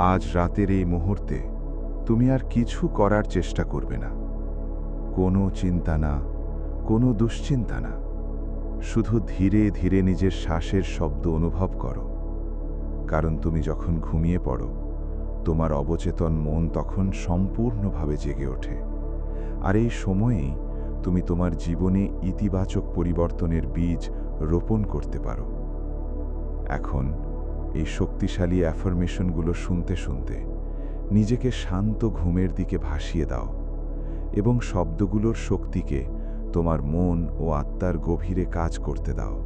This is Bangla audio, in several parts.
আজ রাতের এই মুহূর্তে তুমি আর কিছু করার চেষ্টা করবে না। কোনো চিন্তা না, কোনো দুশ্চিন্তা না। শুধু ধীরে ধীরে নিজের শ্বাসের শব্দ অনুভব করো। কারণ তুমি যখন ঘুমিয়ে পড়ো, তোমার অবচেতন মন তখন সম্পূর্ণভাবে জেগে ওঠে। আর এই সময়েই তুমি তোমার জীবনে ইতিবাচক পরিবর্তনের বীজ রোপণ করতে পারো। এখন এই শক্তিশালী অ্যাফার্মেশনগুলো শুনতে শুনতে নিজেকে শান্ত ঘুমের দিকে ভাসিয়ে দাও এবং শব্দগুলোর শক্তিকে তোমার মন ও আত্মার গভীরে কাজ করতে দাও।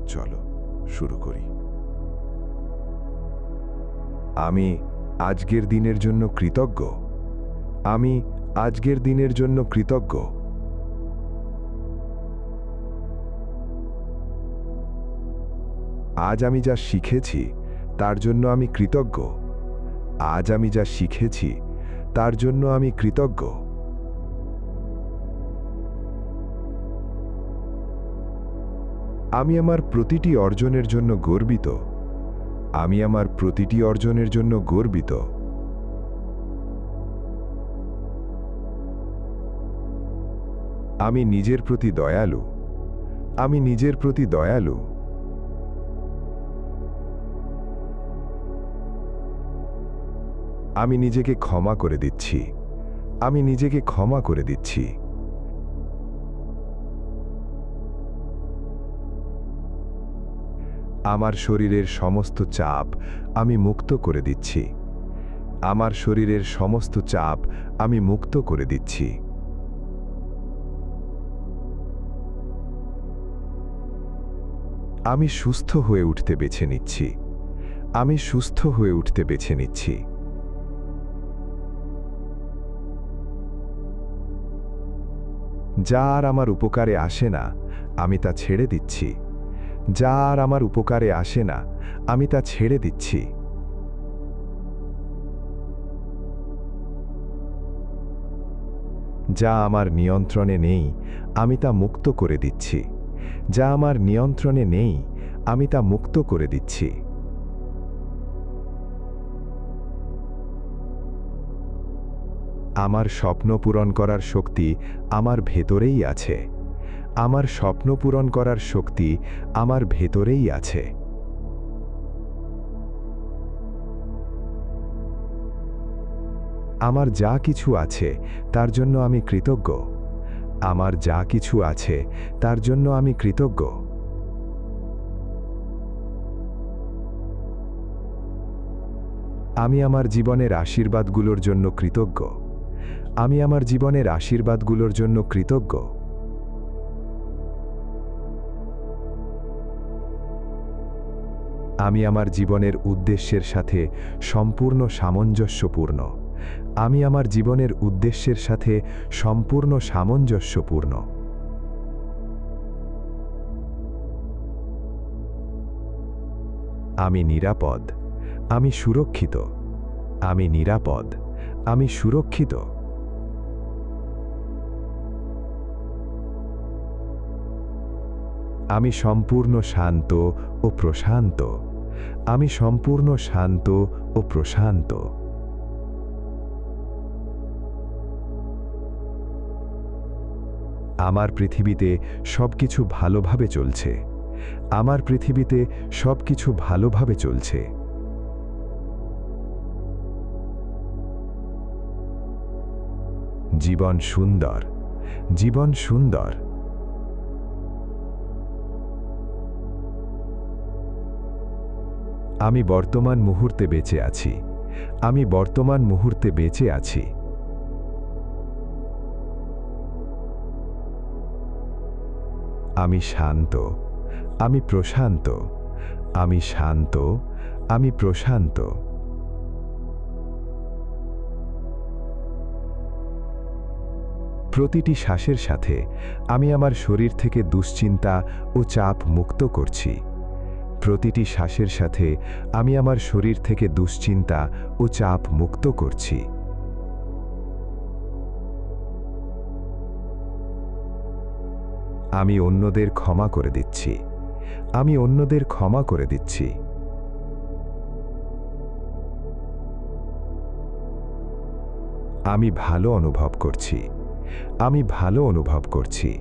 চলো শুরু করি। আমি আজকের দিনের জন্য কৃতজ্ঞ। আমি আজকের দিনের জন্য কৃতজ্ঞ। আজ আমি যা শিখেছি তার জন্য আমি কৃতজ্ঞ। আজ আমি যা শিখেছি তার জন্য আমি কৃতজ্ঞ। আমি আমার প্রতিটি অর্জনের জন্য গর্বিত। আমি আমার প্রতিটি অর্জনের জন্য গর্বিত। আমি নিজের প্রতি দয়ালু। আমি নিজের প্রতি দয়ালু। আমি নিজেকে ক্ষমা করে দিচ্ছি। আমি নিজেকে ক্ষমা করে দিচ্ছি। আমার শরীরের সমস্ত চাপ আমি মুক্ত করে দিচ্ছি। আমার শরীরের সমস্ত চাপ আমি মুক্ত করে দিচ্ছি। আমি সুস্থ হয়ে উঠতে বেছে নিচ্ছি। আমি সুস্থ হয়ে উঠতে বেছে নিচ্ছি। যা আর আমার উপকারে আসে না, আমি তা ছেড়ে দিচ্ছি। যা আর আমার উপকারে আসে না, আমি তা ছেড়ে দিচ্ছি। যা আমার নিয়ন্ত্রণে নেই, আমি তা মুক্ত করে দিচ্ছি। যা আমার নিয়ন্ত্রণে নেই, আমি তা মুক্ত করে দিচ্ছি। আমার স্বপ্ন পূরণ করার শক্তি আমার ভেতরেই আছে। আমার স্বপ্ন পূরণ করার শক্তি আমার ভেতরেই আছে। আমার যা কিছু আছে তার জন্য আমি কৃতজ্ঞ। আমার যা কিছু আছে তার জন্য আমি কৃতজ্ঞ। আমি আমার জীবনের আশীর্বাদগুলোর জন্য কৃতজ্ঞ। আমি আমার জীবনের আশীর্বাদগুলোর জন্য কৃতজ্ঞ। আমি আমার জীবনের উদ্দেশ্যের সাথে সম্পূর্ণ সামঞ্জস্যপূর্ণ। আমি আমার জীবনের উদ্দেশ্যের সাথে সম্পূর্ণ সামঞ্জস্যপূর্ণ। আমি নিরাপদ। আমি সুরক্ষিত। আমি নিরাপদ। আমি সুরক্ষিত। আমি সম্পূর্ণ শান্ত ও প্রশান্ত। আমি সম্পূর্ণ শান্ত ও প্রশান্ত। আমার পৃথিবীতে সবকিছু ভালোভাবে চলছে। আমার পৃথিবীতে সবকিছু ভালোভাবে চলছে। জীবন সুন্দর। জীবন সুন্দর। আমি বর্তমান মুহূর্তে বেঁচে আছি। আমি বর্তমান মুহূর্তে বেঁচে আছি। আমি শান্ত। আমি প্রশান্ত। আমি শান্ত। আমি প্রশান্ত। প্রতিটি শ্বাসের সাথে আমি আমার শরীর থেকে দুশ্চিন্তা ও চাপ মুক্ত করছি। প্রতিটি শ্বাসের সাথে আমি আমার শরীর থেকে দুশ্চিন্তা ও চাপ মুক্ত করছি। আমি অন্যদের ক্ষমা করে দিচ্ছি। আমি অন্যদের ক্ষমা করে দিচ্ছি। আমি ভালো অনুভব করছি। আমি ভালো অনুভব করছি।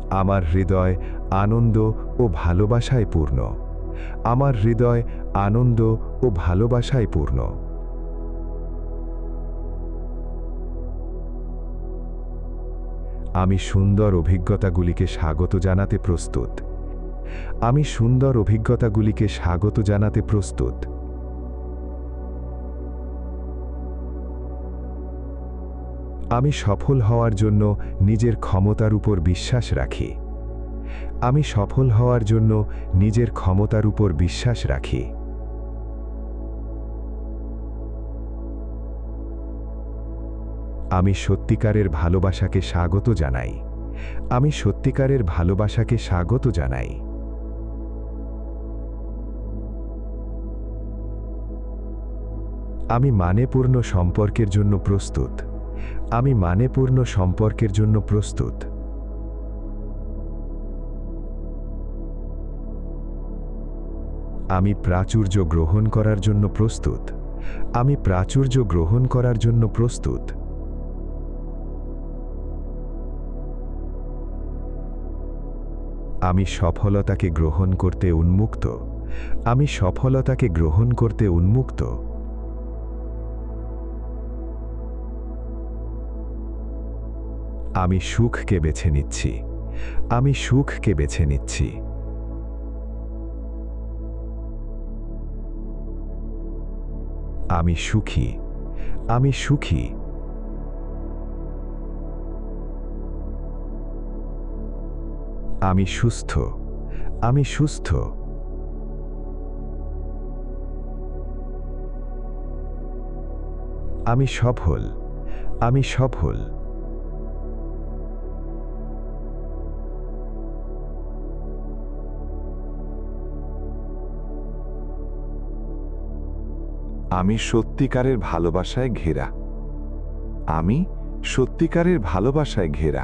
আমার হৃদয় আনন্দ ও ভালোবাসায় পূর্ণ। আমার হৃদয় আনন্দ ও ভালোবাসায় পূর্ণ। আমি সুন্দর অভিজ্ঞতাগুলিকে স্বাগত জানাতে প্রস্তুত। আমি সুন্দর অভিজ্ঞতাগুলিকে স্বাগত জানাতে প্রস্তুত। আমি সফল হওয়ার জন্য নিজের ক্ষমতার উপর বিশ্বাস রাখি। আমি সফল হওয়ার জন্য নিজের ক্ষমতার উপর বিশ্বাস রাখি। আমি সত্যিকারের ভালোবাসাকে স্বাগত জানাই। আমি সত্যিকারের ভালোবাসাকে স্বাগত জানাই। আমি মানেপূর্ণ সম্পর্কের জন্য প্রস্তুত। আমি মানেপূর্ণ সম্পর্কের জন্য প্রস্তুত। আমি প্রাচুর্য গ্রহণ করার জন্য প্রস্তুত। আমি প্রাচুর্য গ্রহণ করার জন্য প্রস্তুত। আমি সফলতাকে গ্রহণ করতে উন্মুক্ত। আমি সফলতাকে গ্রহণ করতে উন্মুক্ত। আমি সুখকে বেছে নিচ্ছি। আমি সুখকে বেছে নিচ্ছি। আমি সুখী। আমি সুখী। আমি সুস্থ। আমি সুস্থ। আমি সফল। আমি সফল। আমি সত্যিকারের ভালোবাসায় ঘেরা। আমি সত্যিকারের ভালোবাসায় ঘেরা।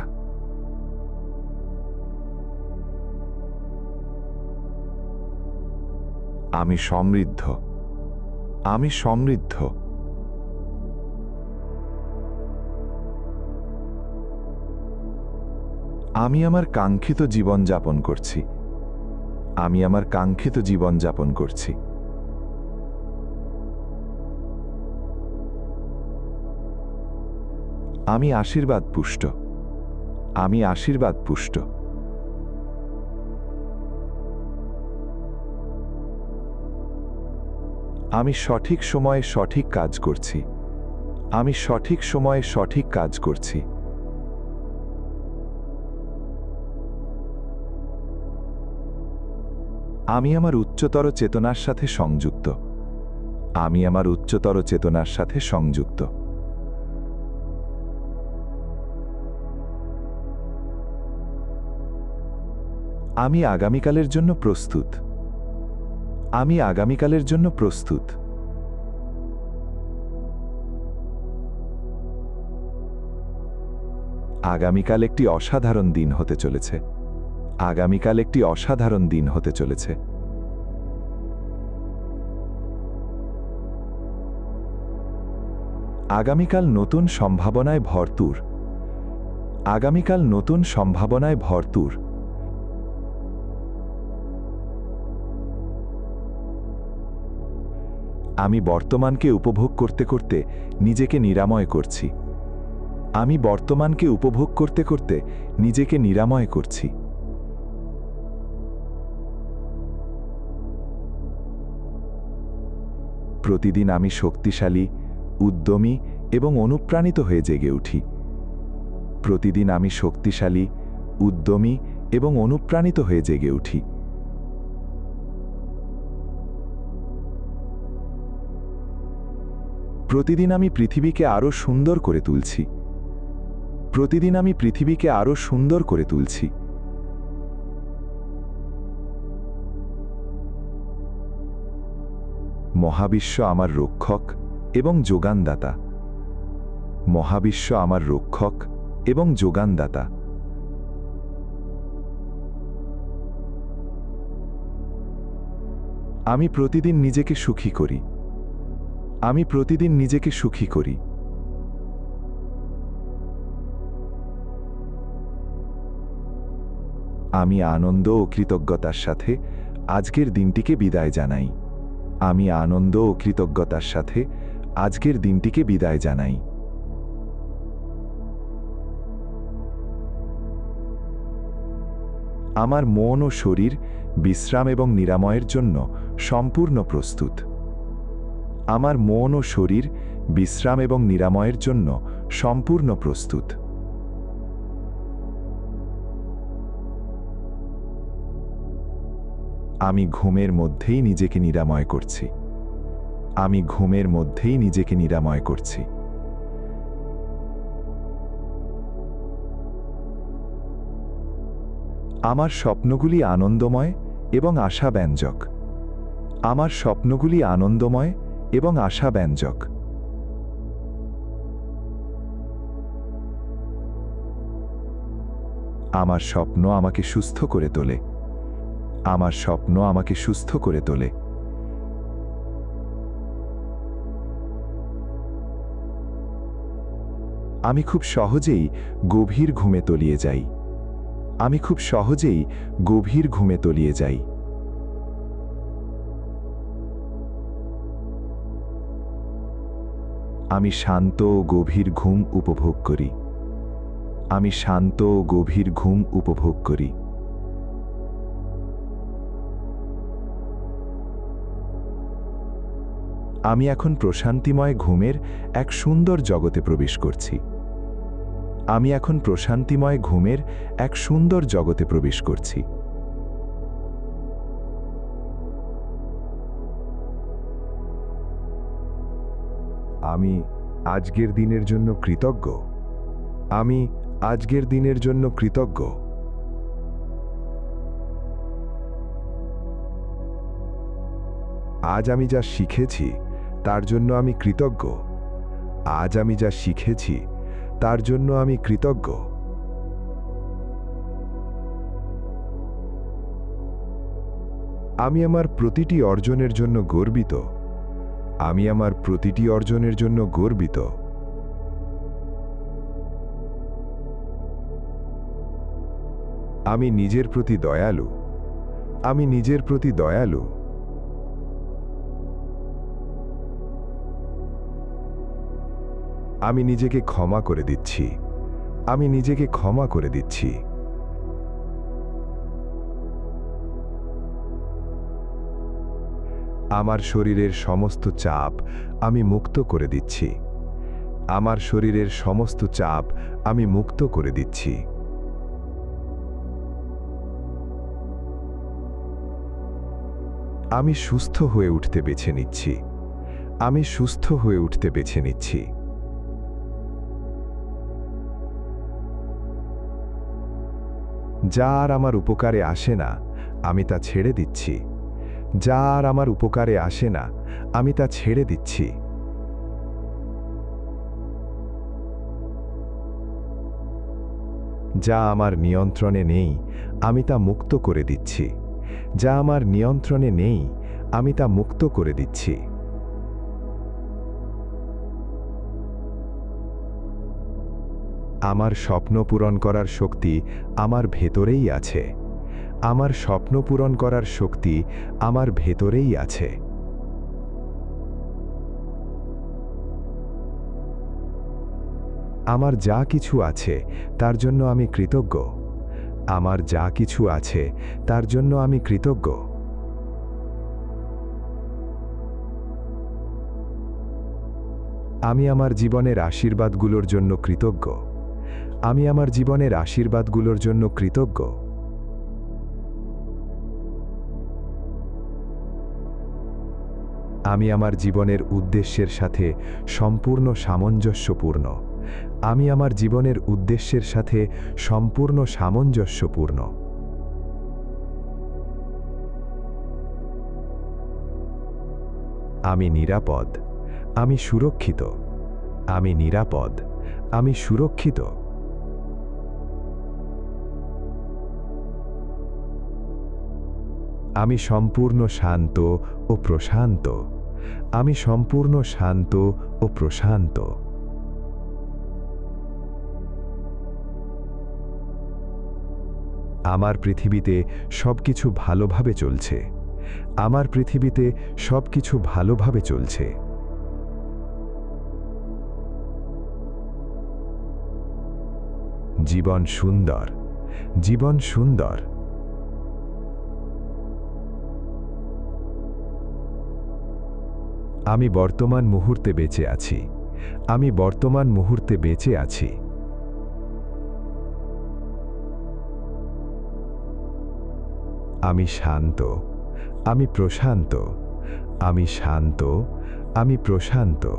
আমি সমৃদ্ধ। আমি সমৃদ্ধ। আমি আমার কাঙ্ক্ষিত জীবন যাপন করছি। আমি আমার কাঙ্ক্ষিত জীবন যাপন করছি। আমি আশীর্বাদ পুষ্ট। আমি আশীর্বাদ পুষ্ট। আমি সঠিক সময়ে সঠিক কাজ করছি। আমি সঠিক সময়ে সঠিক কাজ করছি। আমি আমার উচ্চতর চেতনার সাথে সংযুক্ত। আমি আমার উচ্চতর চেতনার সাথে সংযুক্ত। আমি আগামীকালের জন্য প্রস্তুত। আমি আগামীকালের জন্য প্রস্তুত। আগামীকাল একটি অসাধারণ দিন হতে চলেছে। আগামীকাল একটি অসাধারণ দিন হতে চলেছে। আগামীকাল নতুন সম্ভাবনায় ভরপুর। আগামীকাল নতুন সম্ভাবনায় ভরপুর। আমি বর্তমানকে উপভোগ করতে করতে নিজেকে নিরাময় করছি। আমি বর্তমানকে উপভোগ করতে করতে নিজেকে নিরাময় করছি। প্রতিদিন আমি শক্তিশালী, উদ্যমী এবং অনুপ্রাণিত হয়ে জেগে উঠি। প্রতিদিন আমি শক্তিশালী, উদ্যমী এবং অনুপ্রাণিত হয়ে জেগে উঠি। প্রতিদিন আমি পৃথিবীকে আরো সুন্দর করে তুলছি। প্রতিদিন আমি পৃথিবীকে আরো সুন্দর করে তুলছি। মহাবিশ্ব আমার রক্ষক এবং যোগানদাতা। মহাবিশ্ব আমার রক্ষক এবং যোগানদাতা। আমি প্রতিদিন নিজেকে সুখী করি। আমি প্রতিদিন নিজেকে সুখী করি। আমি আনন্দ ও কৃতজ্ঞতার সাথে আজকের দিনটিকে বিদায় জানাই। আমি আনন্দ ও কৃতজ্ঞতার সাথে আজকের দিনটিকে বিদায় জানাই। আমার মন ও শরীর বিশ্রাম এবং নিরাময়ের জন্য সম্পূর্ণ প্রস্তুত। আমার মন ও শরীর বিশ্রাম এবং নিরাময়ের জন্য সম্পূর্ণ প্রস্তুত। আমি ঘুমের মধ্যেই নিজেকে নিরাময় করছি। আমি ঘুমের মধ্যেই নিজেকে নিরাময় করছি। আমার স্বপ্নগুলি আনন্দময় এবং আশাব্যঞ্জক। আমার স্বপ্নগুলি আনন্দময় এবং আশাব্যঞ্জক। আমার স্বপ্ন আমাকে সুস্থ করে তোলে। আমার স্বপ্ন আমাকে সুস্থ করে তোলে। আমি খুব সহজেই গভীর ঘুমে তলিয়ে যাই। আমি খুব সহজেই গভীর ঘুমে তলিয়ে যাই। আমি শান্ত ও গভীর ঘুম উপভোগ করি। আমি শান্ত ও গভীর ঘুম উপভোগ করি। আমি এখন প্রশান্তিময় ঘুমের এক সুন্দর জগতে প্রবেশ করছি। আমি এখন প্রশান্তিময় ঘুমের এক সুন্দর জগতে প্রবেশ করছি। আমি আজকের দিনের জন্য কৃতজ্ঞ। আমি আজকের দিনের জন্য কৃতজ্ঞ। আজ আমি যা শিখেছি তার জন্য আমি কৃতজ্ঞ। আজ আমি যা শিখেছি তার জন্য আমি কৃতজ্ঞ। আমি আমার প্রতিটি অর্জনের জন্য গর্বিত। আমি আমার প্রতিটি অর্জনের জন্য গর্বিত। আমি নিজের প্রতি দয়ালু। আমি নিজের প্রতি দয়ালু। আমি নিজেকে ক্ষমা করে দিচ্ছি। আমি নিজেকে ক্ষমা করে দিচ্ছি। আমার শরীরের সমস্ত চাপ আমি মুক্ত করে দিচ্ছি। আমার শরীরের সমস্ত চাপ আমি মুক্ত করে দিচ্ছি। আমি সুস্থ হয়ে উঠতে বেছে নিচ্ছি। আমি সুস্থ হয়ে উঠতে বেছে নিচ্ছি। যা আর আমার উপকারে আসে না আমি তা ছেড়ে দিচ্ছি। যা আর আমার উপকারে আসে না আমি তা ছেড়ে দিচ্ছি। যা আমার নিয়ন্ত্রণে নেই আমি তা মুক্ত করে দিচ্ছি। যা আমার নিয়ন্ত্রণে নেই আমি তা মুক্ত করে দিচ্ছি। আমার স্বপ্ন পূরণ করার শক্তি আমার ভেতরেই আছে। আমার স্বপ্ন পূরণ করার শক্তি আমার ভেতরেই আছে। আমার যা কিছু আছে তার জন্য আমি কৃতজ্ঞ। আমার যা কিছু আছে তার জন্য আমি কৃতজ্ঞ। আমি আমার জীবনের আশীর্বাদগুলোর জন্য কৃতজ্ঞ। আমি আমার জীবনের আশীর্বাদগুলোর জন্য কৃতজ্ঞ। আমি আমার জীবনের উদ্দেশ্যের সাথে সম্পূর্ণ সামঞ্জস্যপূর্ণ। আমি আমার জীবনের উদ্দেশ্যের সাথে সম্পূর্ণ সামঞ্জস্যপূর্ণ। আমি নিরাপদ। আমি সুরক্ষিত। আমি নিরাপদ। আমি সুরক্ষিত। আমি সম্পূর্ণ শান্ত ও প্রশান্ত। আমি সম্পূর্ণ শান্ত ও প্রশান্ত। আমার পৃথিবীতে সবকিছু ভালোভাবে চলছে। আমার পৃথিবীতে সবকিছু ভালোভাবে চলছে। জীবন সুন্দর। জীবন সুন্দর। আমি বর্তমান মুহূর্তে বেঁচে আছি। আমি বর্তমান মুহূর্তে বেঁচে আছি। আমি শান্ত। আমি প্রশান্ত। আমি শান্ত। আমি প্রশান্ত।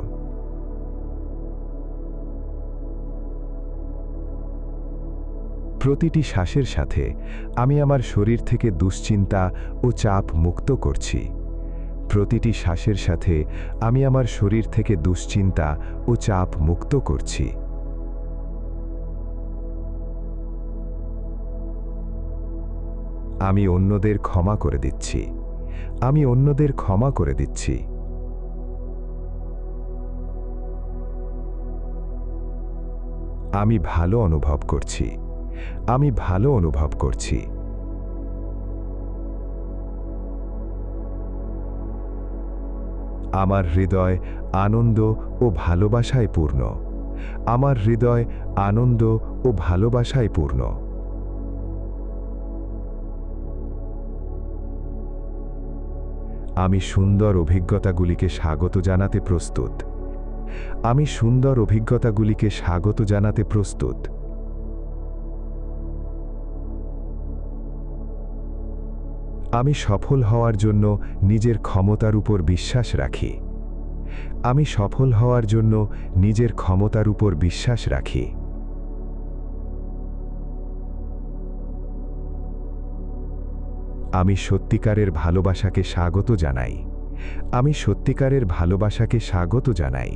প্রতিটি শ্বাসের সাথে আমি আমার শরীর থেকে দুশ্চিন্তা ও চাপ মুক্ত করছি। প্রতিটি শ্বাসের সাথে আমি আমার শরীর থেকে দুশ্চিন্তা ও চাপ মুক্ত করছি। আমি অন্যদের ক্ষমা করে দিচ্ছি। আমি অন্যদের ক্ষমা করে দিচ্ছি। আমি ভালো অনুভব করছি। আমি ভালো অনুভব করছি। আমার হৃদয় আনন্দ ও ভালোবাসায় পূর্ণ। আমার হৃদয় আনন্দ ও ভালোবাসায় পূর্ণ। আমি সুন্দর অভিজ্ঞতাগুলিকে স্বাগত জানাতে প্রস্তুত। আমি সুন্দর অভিজ্ঞতাগুলিকে স্বাগত জানাতে প্রস্তুত। আমি সফল হওয়ার জন্য নিজের ক্ষমতার উপর বিশ্বাস রাখি। আমি সফল হওয়ার জন্য নিজের ক্ষমতার উপর বিশ্বাস রাখি। আমি সত্যিকারের ভালোবাসাকে স্বাগত জানাই। আমি সত্যিকারের ভালোবাসাকে স্বাগত জানাই।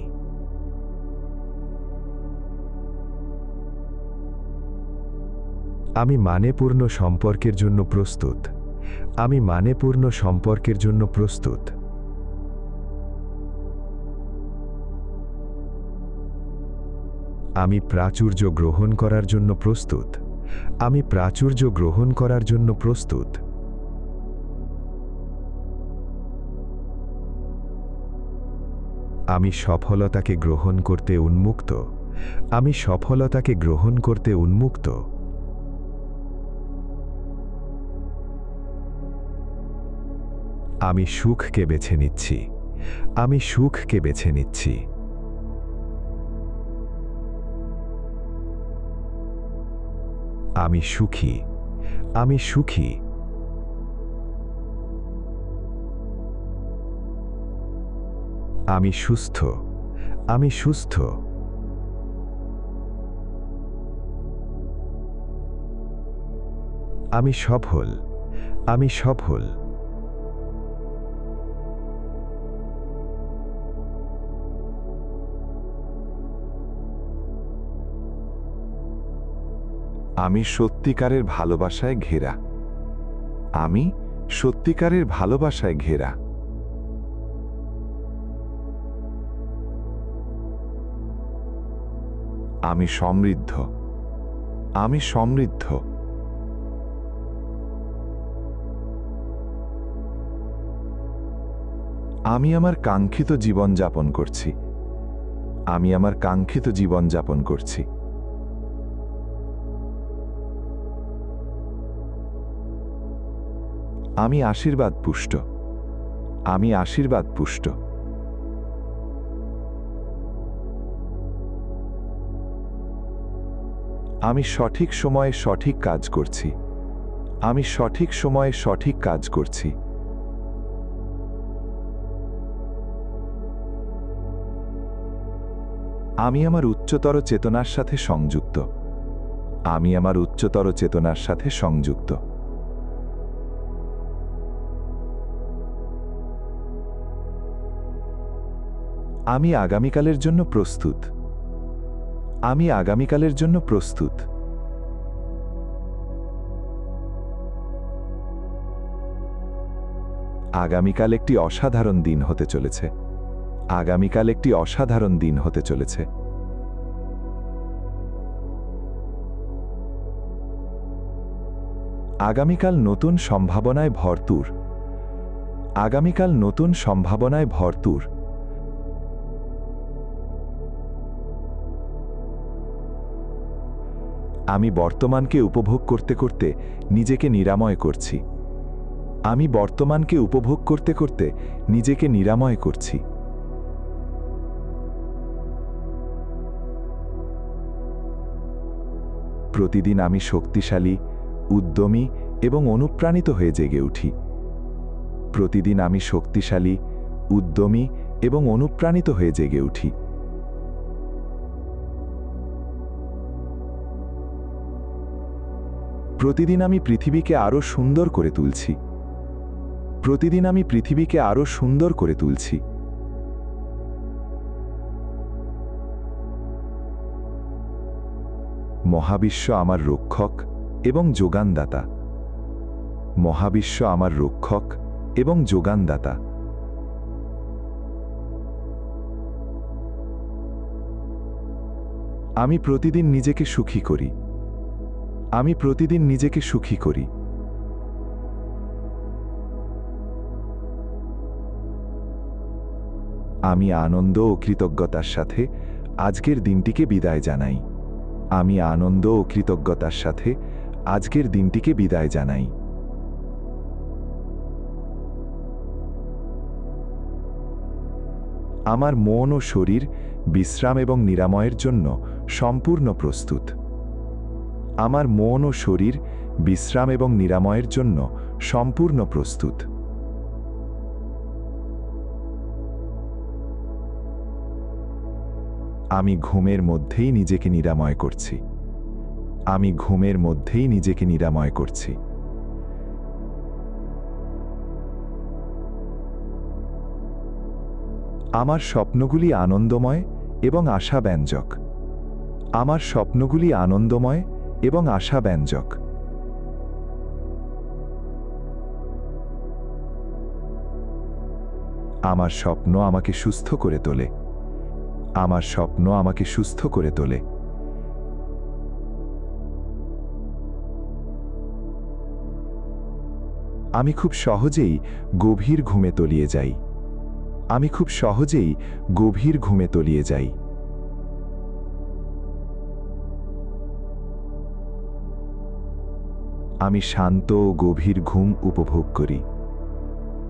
আমি মানেপূর্ণ সম্পর্কের জন্য প্রস্তুত। আমি মানেপূর্ণ সম্পর্কের জন্য প্রস্তুত। আমি প্রাচুর্য গ্রহণ করার জন্য প্রস্তুত। আমি প্রাচুর্য গ্রহণ করার জন্য প্রস্তুত। আমি সফলতাকে গ্রহণ করতে উন্মুক্ত। আমি সফলতাকে গ্রহণ করতে উন্মুক্ত। আমি সুখকে বেছে নিচ্ছি। আমি সুখকে বেছে নিচ্ছি। আমি সুখী। আমি সুখী। আমি সুস্থ। আমি সুস্থ। আমি সফল। আমি সফল। আমি সত্যিকারের ভালোবাসায় ঘেরা। আমি সত্যিকারের ভালোবাসায় ঘেরা। আমি সমৃদ্ধ। আমি সমৃদ্ধ। আমি আমার কাঙ্ক্ষিত জীবন যাপন করছি। আমি আমার কাঙ্ক্ষিত জীবন যাপন করছি। আমি আশীর্বাদ পুষ্ট। আমি আশীর্বাদ পুষ্ট। আমি সঠিক সময়ে সঠিক কাজ করছি। আমি সঠিক সময়ে সঠিক কাজ করছি। আমি আমার উচ্চতর চেতনার সাথে সংযুক্ত। আমি আমার উচ্চতর চেতনার সাথে সংযুক্ত। আমি আগামীকালের জন্য প্রস্তুত। আমি আগামীকালের জন্য প্রস্তুত। আগামীকাল একটি অসাধারণ দিন হতে চলেছে। আগামীকাল একটি অসাধারণ দিন হতে চলেছে। আগামীকাল নতুন সম্ভাবনায় ভরপুর। আগামীকাল নতুন সম্ভাবনায় ভরপুর। আমি বর্তমানকে উপভোগ করতে করতে নিজেকে নিরাময় করছি। আমি বর্তমানকে উপভোগ করতে করতে নিজেকে নিরাময় করছি। প্রতিদিন আমি শক্তিশালী, উদ্যমী এবং অনুপ্রাণিত হয়ে জেগে উঠি। প্রতিদিন আমি শক্তিশালী, উদ্যমী এবং অনুপ্রাণিত হয়ে জেগে উঠি। প্রতিদিন আমি পৃথিবীকে আরও সুন্দর করে তুলছি। প্রতিদিন আমি পৃথিবীকে আরও সুন্দর করে তুলছি। মহাবিশ্ব আমার রক্ষক এবং যোগানদাতা। মহাবিশ্ব আমার রক্ষক এবং যোগানদাতা। আমি প্রতিদিন নিজেকে সুখী করি। আমি প্রতিদিন নিজেকে সুখী করি। আমি আনন্দ ও কৃতজ্ঞতার সাথে আজকের দিনটিকে বিদায় জানাই। আমি আনন্দ ও কৃতজ্ঞতার সাথে আজকের দিনটিকে বিদায় জানাই। আমার মন ও শরীর বিশ্রাম এবং নিরাময়ের জন্য সম্পূর্ণ প্রস্তুত। আমার মন ও শরীর বিশ্রাম এবং নিরাময়ের জন্য সম্পূর্ণ প্রস্তুত। আমি ঘুমের মধ্যেই নিজেকে নিরাময় করছি। আমি ঘুমের মধ্যেই নিজেকে নিরাময় করছি। আমার স্বপ্নগুলি আনন্দময় এবং আশাব্যঞ্জক। আমার স্বপ্নগুলি আনন্দময় এবং আশাব্যঞ্জক। আমার স্বপ্ন আমাকে সুস্থ করে তোলে। আমার স্বপ্ন আমাকে সুস্থ করে তোলে। আমি খুব সহজেই গভীর ঘুমে তলিয়ে যাই। আমি খুব সহজেই গভীর ঘুমে তলিয়ে যাই। আমি শান্ত ও গভীর ঘুম উপভোগ করি।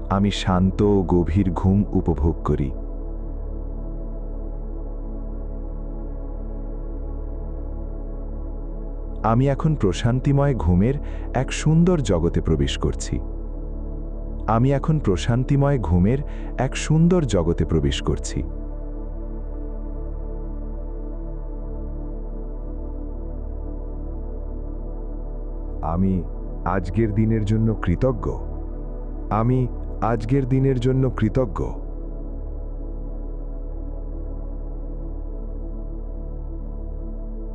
আমি শান্ত ও গভীর ঘুম উপভোগ করি। আমি এখন প্রশান্তিময় ঘুমের এক সুন্দর জগতে প্রবেশ করছি। আমি এখন প্রশান্তিময় ঘুমের এক সুন্দর জগতে প্রবেশ করছি। আমি আজকের দিনের জন্য কৃতজ্ঞ। আমি আজকের দিনের জন্য কৃতজ্ঞ।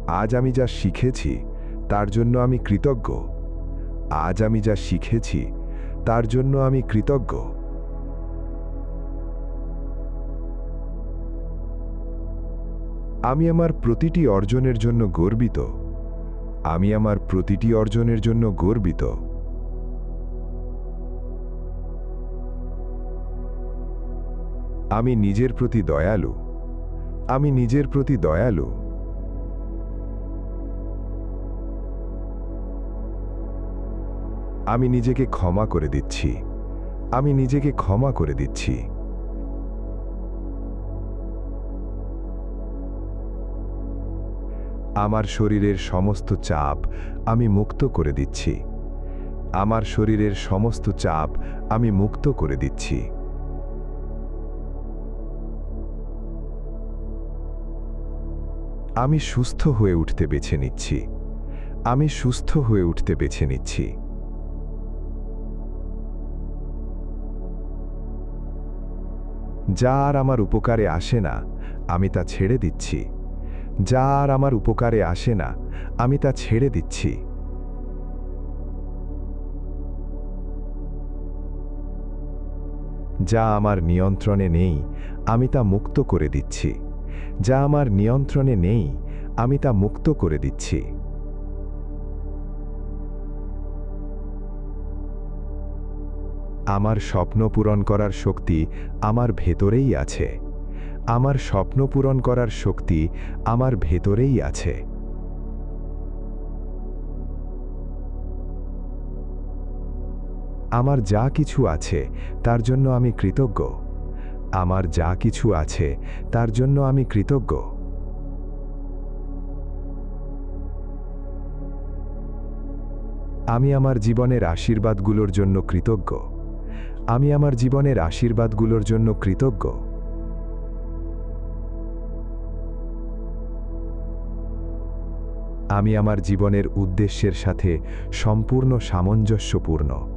আজ আমি যা শিখেছি তার জন্য আমি কৃতজ্ঞ। আজ আমি যা শিখেছি তার জন্য আমি কৃতজ্ঞ। আমি আমার প্রতিটি অর্জনের জন্য গর্বিত। আমি আমার প্রতিটি অর্জনের জন্য গর্বিত। আমি নিজের প্রতি দয়ালু। আমি নিজের প্রতি দয়ালু। আমি নিজেকে ক্ষমা করে দিচ্ছি। আমি নিজেকে ক্ষমা করে দিচ্ছি। আমার শরীরের সমস্ত চাপ আমি মুক্ত করে দিচ্ছি। আমার শরীরের সমস্ত চাপ আমি মুক্ত করে দিচ্ছি। আমি সুস্থ হয়ে উঠতে বেছে নিচ্ছি। আমি সুস্থ হয়ে উঠতে বেছে নিচ্ছি। যা আর আমার উপকারে আসে না আমি তা ছেড়ে দিচ্ছি। যা আর আমার উপকারে আসে না আমি তা ছেড়ে দিচ্ছি। যা আমার নিয়ন্ত্রণে নেই আমি তা মুক্ত করে দিচ্ছি। যা আমার নিয়ন্ত্রণে নেই আমি তা মুক্ত করে দিচ্ছি। আমার স্বপ্ন পূরণ করার শক্তি আমার ভেতরেই আছে। আমার স্বপ্ন পূরণ করার শক্তি আমার ভেতরেই আছে। আমার যা কিছু আছে তার জন্য আমি কৃতজ্ঞ। আমার যা কিছু আছে তার জন্য আমি কৃতজ্ঞ। আমি আমার জীবনের আশীর্বাদগুলোর জন্য কৃতজ্ঞ। আমি আমার জীবনের আশীর্বাদগুলোর জন্য কৃতজ্ঞ। আমি আমার জীবনের উদ্দেশ্যের সাথে সম্পূর্ণ সামঞ্জস্যপূর্ণ।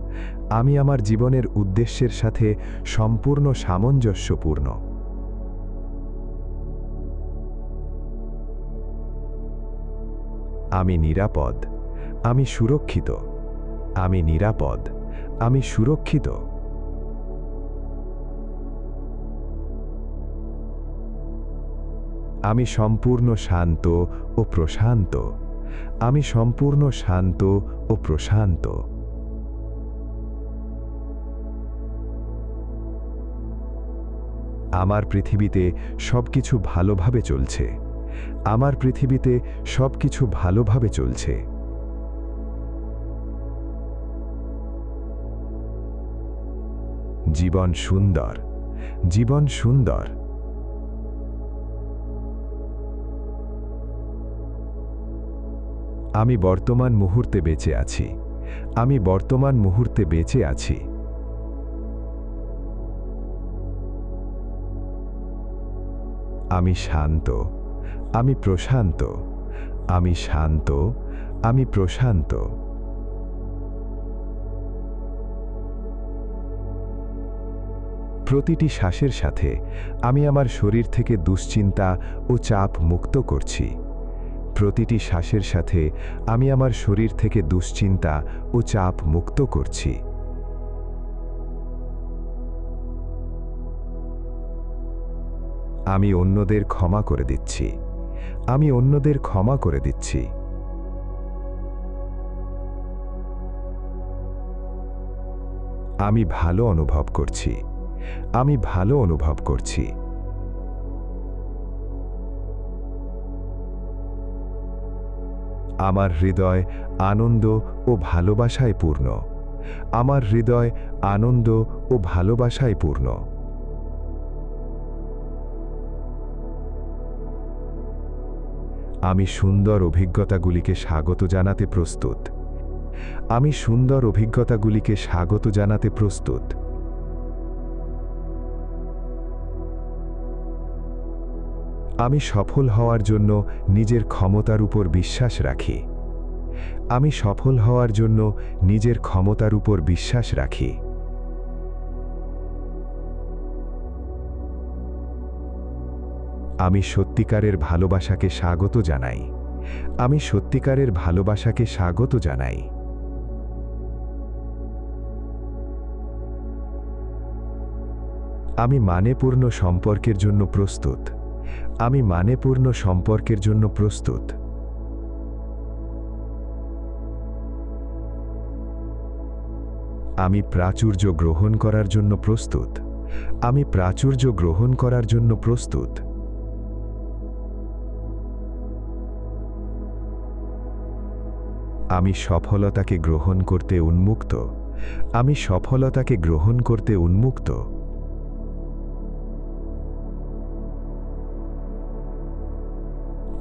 আমি আমার জীবনের উদ্দেশ্যের সাথে সম্পূর্ণ সামঞ্জস্যপূর্ণ। আমি নিরাপদ। আমি সুরক্ষিত। আমি নিরাপদ। আমি সুরক্ষিত। আমি সম্পূর্ণ শান্ত ও প্রশান্ত। আমি সম্পূর্ণ শান্ত ও প্রশান্ত। আমার পৃথিবীতে সবকিছু ভালোভাবে চলছে। আমার পৃথিবীতে সবকিছু ভালোভাবে চলছে। জীবন সুন্দর। জীবন সুন্দর। আমি বর্তমান মুহূর্তে বেঁচে আছি। আমি বর্তমান মুহূর্তে বেঁচে আছি। আমি শান্ত। আমি প্রশান্ত। আমি শান্ত। আমি প্রশান্ত। প্রতিটি শ্বাসের সাথে আমি আমার শরীর থেকে দুশ্চিন্তা ও চাপ মুক্ত করছি। প্রতিটি শ্বাসের সাথে আমি আমার শরীর থেকে দুশ্চিন্তা ও চাপ মুক্ত করছি। আমি অন্যদের ক্ষমা করে দিচ্ছি। আমি অন্যদের ক্ষমা করে দিচ্ছি। আমি ভালো অনুভব করছি। আমি ভালো অনুভব করছি। আমার হৃদয় আনন্দ ও ভালোবাসায় পূর্ণ। আমার হৃদয় আনন্দ ও ভালোবাসায় পূর্ণ। আমি সুন্দর অভিজ্ঞতাগুলিকে স্বাগত জানাতে প্রস্তুত। আমি সুন্দর অভিজ্ঞতাগুলিকে স্বাগত জানাতে প্রস্তুত। আমি সফল হওয়ার জন্য নিজের ক্ষমতার উপর বিশ্বাস রাখি। আমি সফল হওয়ার জন্য নিজের ক্ষমতার উপর বিশ্বাস রাখি। আমি সত্যিকারের ভালোবাসাকে স্বাগত জানাই। আমি সত্যিকারের ভালোবাসাকে স্বাগত জানাই। আমি মানেপূর্ণ সম্পর্কের জন্য প্রস্তুত। আমি মানেপূর্ণ সম্পর্কের জন্য প্রস্তুত। আমি প্রাচুর্য গ্রহণ করার জন্য প্রস্তুত। আমি প্রাচুর্য গ্রহণ করার জন্য প্রস্তুত। আমি সফলতাকে গ্রহণ করতে উন্মুক্ত। আমি সফলতাকে গ্রহণ করতে উন্মুক্ত।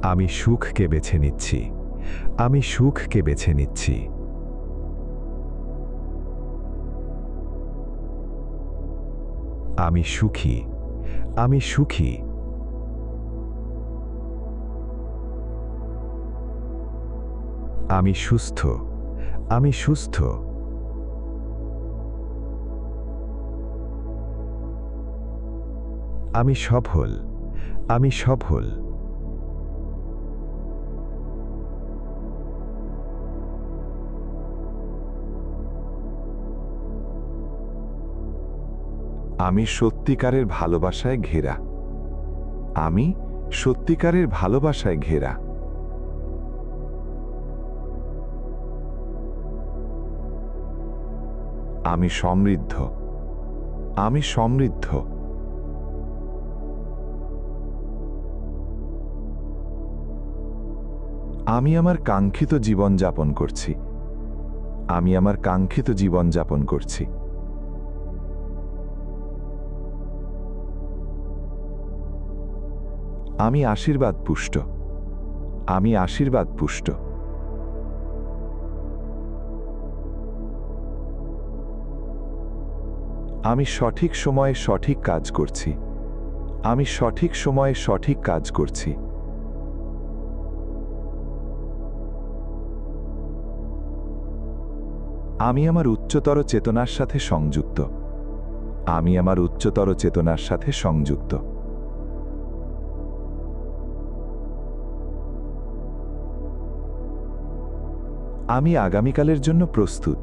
আমি সুখকে বেছে নিচ্ছি। আমি সুখকে বেছে নিচ্ছি। আমি সুখী। আমি সুখী। আমি সুস্থ। আমি সুস্থ। আমি সফল। আমি সফল। আমি সত্যিকারের ভালোবাসায় ঘেরা। আমি সত্যিকারের ভালোবাসায় ঘেরা। আমি সমৃদ্ধ। আমি সমৃদ্ধ। আমি আমার কাঙ্ক্ষিত জীবন যাপন করছি। আমি আমার কাঙ্ক্ষিত জীবন যাপন করছি। আমি আশীর্বাদ পুষ্ট। আমি আশীর্বাদ পুষ্ট। আমি সঠিক সময়ে সঠিক কাজ করছি। আমি সঠিক সময়ে সঠিক কাজ করছি। আমি আমার উচ্চতর চেতনার সাথে সংযুক্ত। আমি আমার উচ্চতর চেতনার সাথে সংযুক্ত। আমি আগামীকালের জন্য প্রস্তুত।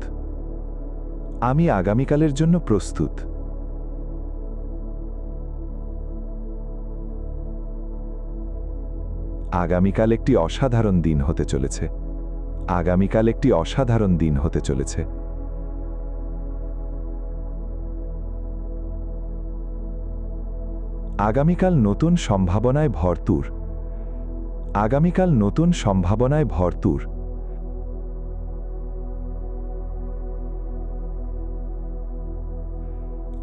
আমি আগামীকালের জন্য প্রস্তুত। আগামীকাল একটি অসাধারণ দিন হতে চলেছে। আগামীকাল একটি অসাধারণ দিন হতে চলেছে। আগামীকাল নতুন সম্ভাবনায় ভরপুর। আগামীকাল নতুন সম্ভাবনায় ভরপুর।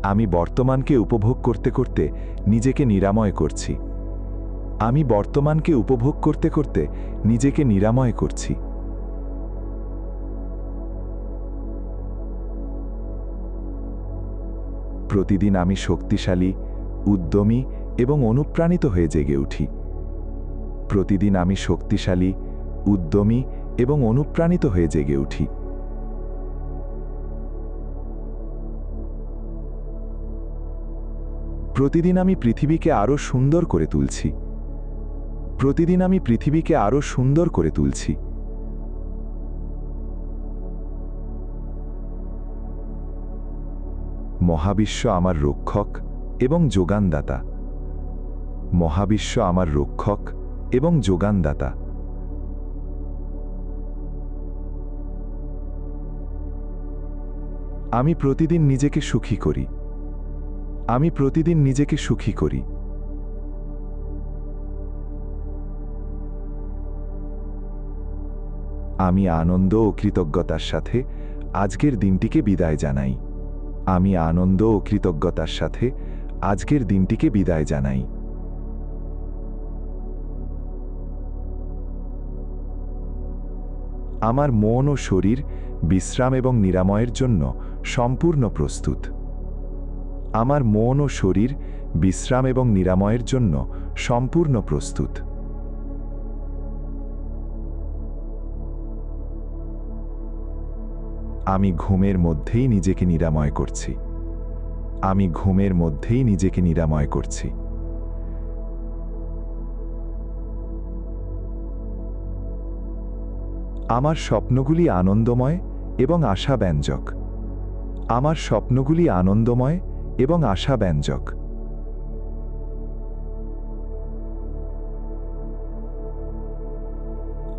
আমি বর্তমানকে উপভোগ করতে করতে নিজেকে নিরাময় করছি। আমি বর্তমানকে উপভোগ করতে করতে নিজেকে নিরাময় করছি। প্রতিদিন আমি শক্তিশালী, উদ্যমী এবং অনুপ্রাণিত হয়ে জেগে উঠি। প্রতিদিন আমি শক্তিশালী, উদ্যমী এবং অনুপ্রাণিত হয়ে জেগে উঠি। প্রতিদিন আমি পৃথিবীকে আরো সুন্দর করে তুলছি। প্রতিদিন আমি পৃথিবীকে আরো সুন্দর করে তুলছি। মহাবিশ্ব আমার রক্ষক এবং যোগানদাতা। মহাবিশ্ব আমার রক্ষক এবং যোগানদাতা। আমি প্রতিদিন নিজেকে সুখী করি। আমি প্রতিদিন নিজেকে সুখী করি। আমি আনন্দ ও কৃতজ্ঞতার সাথে আজকের দিনটিকে বিদায় জানাই। আমি আনন্দ ও কৃতজ্ঞতার সাথে আজকের দিনটিকে বিদায় জানাই। আমার মন ও শরীর বিশ্রাম এবং নিরাময়ের জন্য সম্পূর্ণ প্রস্তুত। আমার মন ও শরীর বিশ্রাম এবং নিরাময়ের জন্য সম্পূর্ণ প্রস্তুত। আমি ঘুমের মধ্যেই নিজেকে নিরাময় করছি। আমি ঘুমের মধ্যেই নিজেকে নিরাময় করছি। আমার স্বপ্নগুলি আনন্দময় এবং আশাব্যঞ্জক। আমার স্বপ্নগুলি আনন্দময় এবং আশাব্যঞ্জক।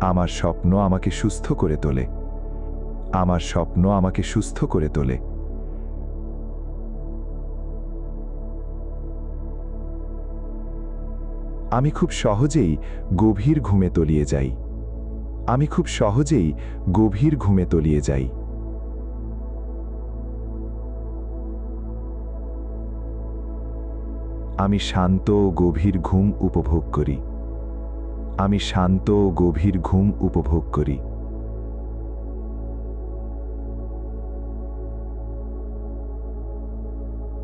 আমার স্বপ্ন আমাকে সুস্থ করে তোলে। আমার স্বপ্ন আমাকে সুস্থ করে তোলে। আমি খুব সহজেই গভীর ঘুমে তলিয়ে যাই। আমি খুব সহজেই গভীর ঘুমে তলিয়ে যাই। আমি শান্ত ও গভীর ঘুম উপভোগ করি। আমি শান্ত ও গভীর ঘুম উপভোগ করি।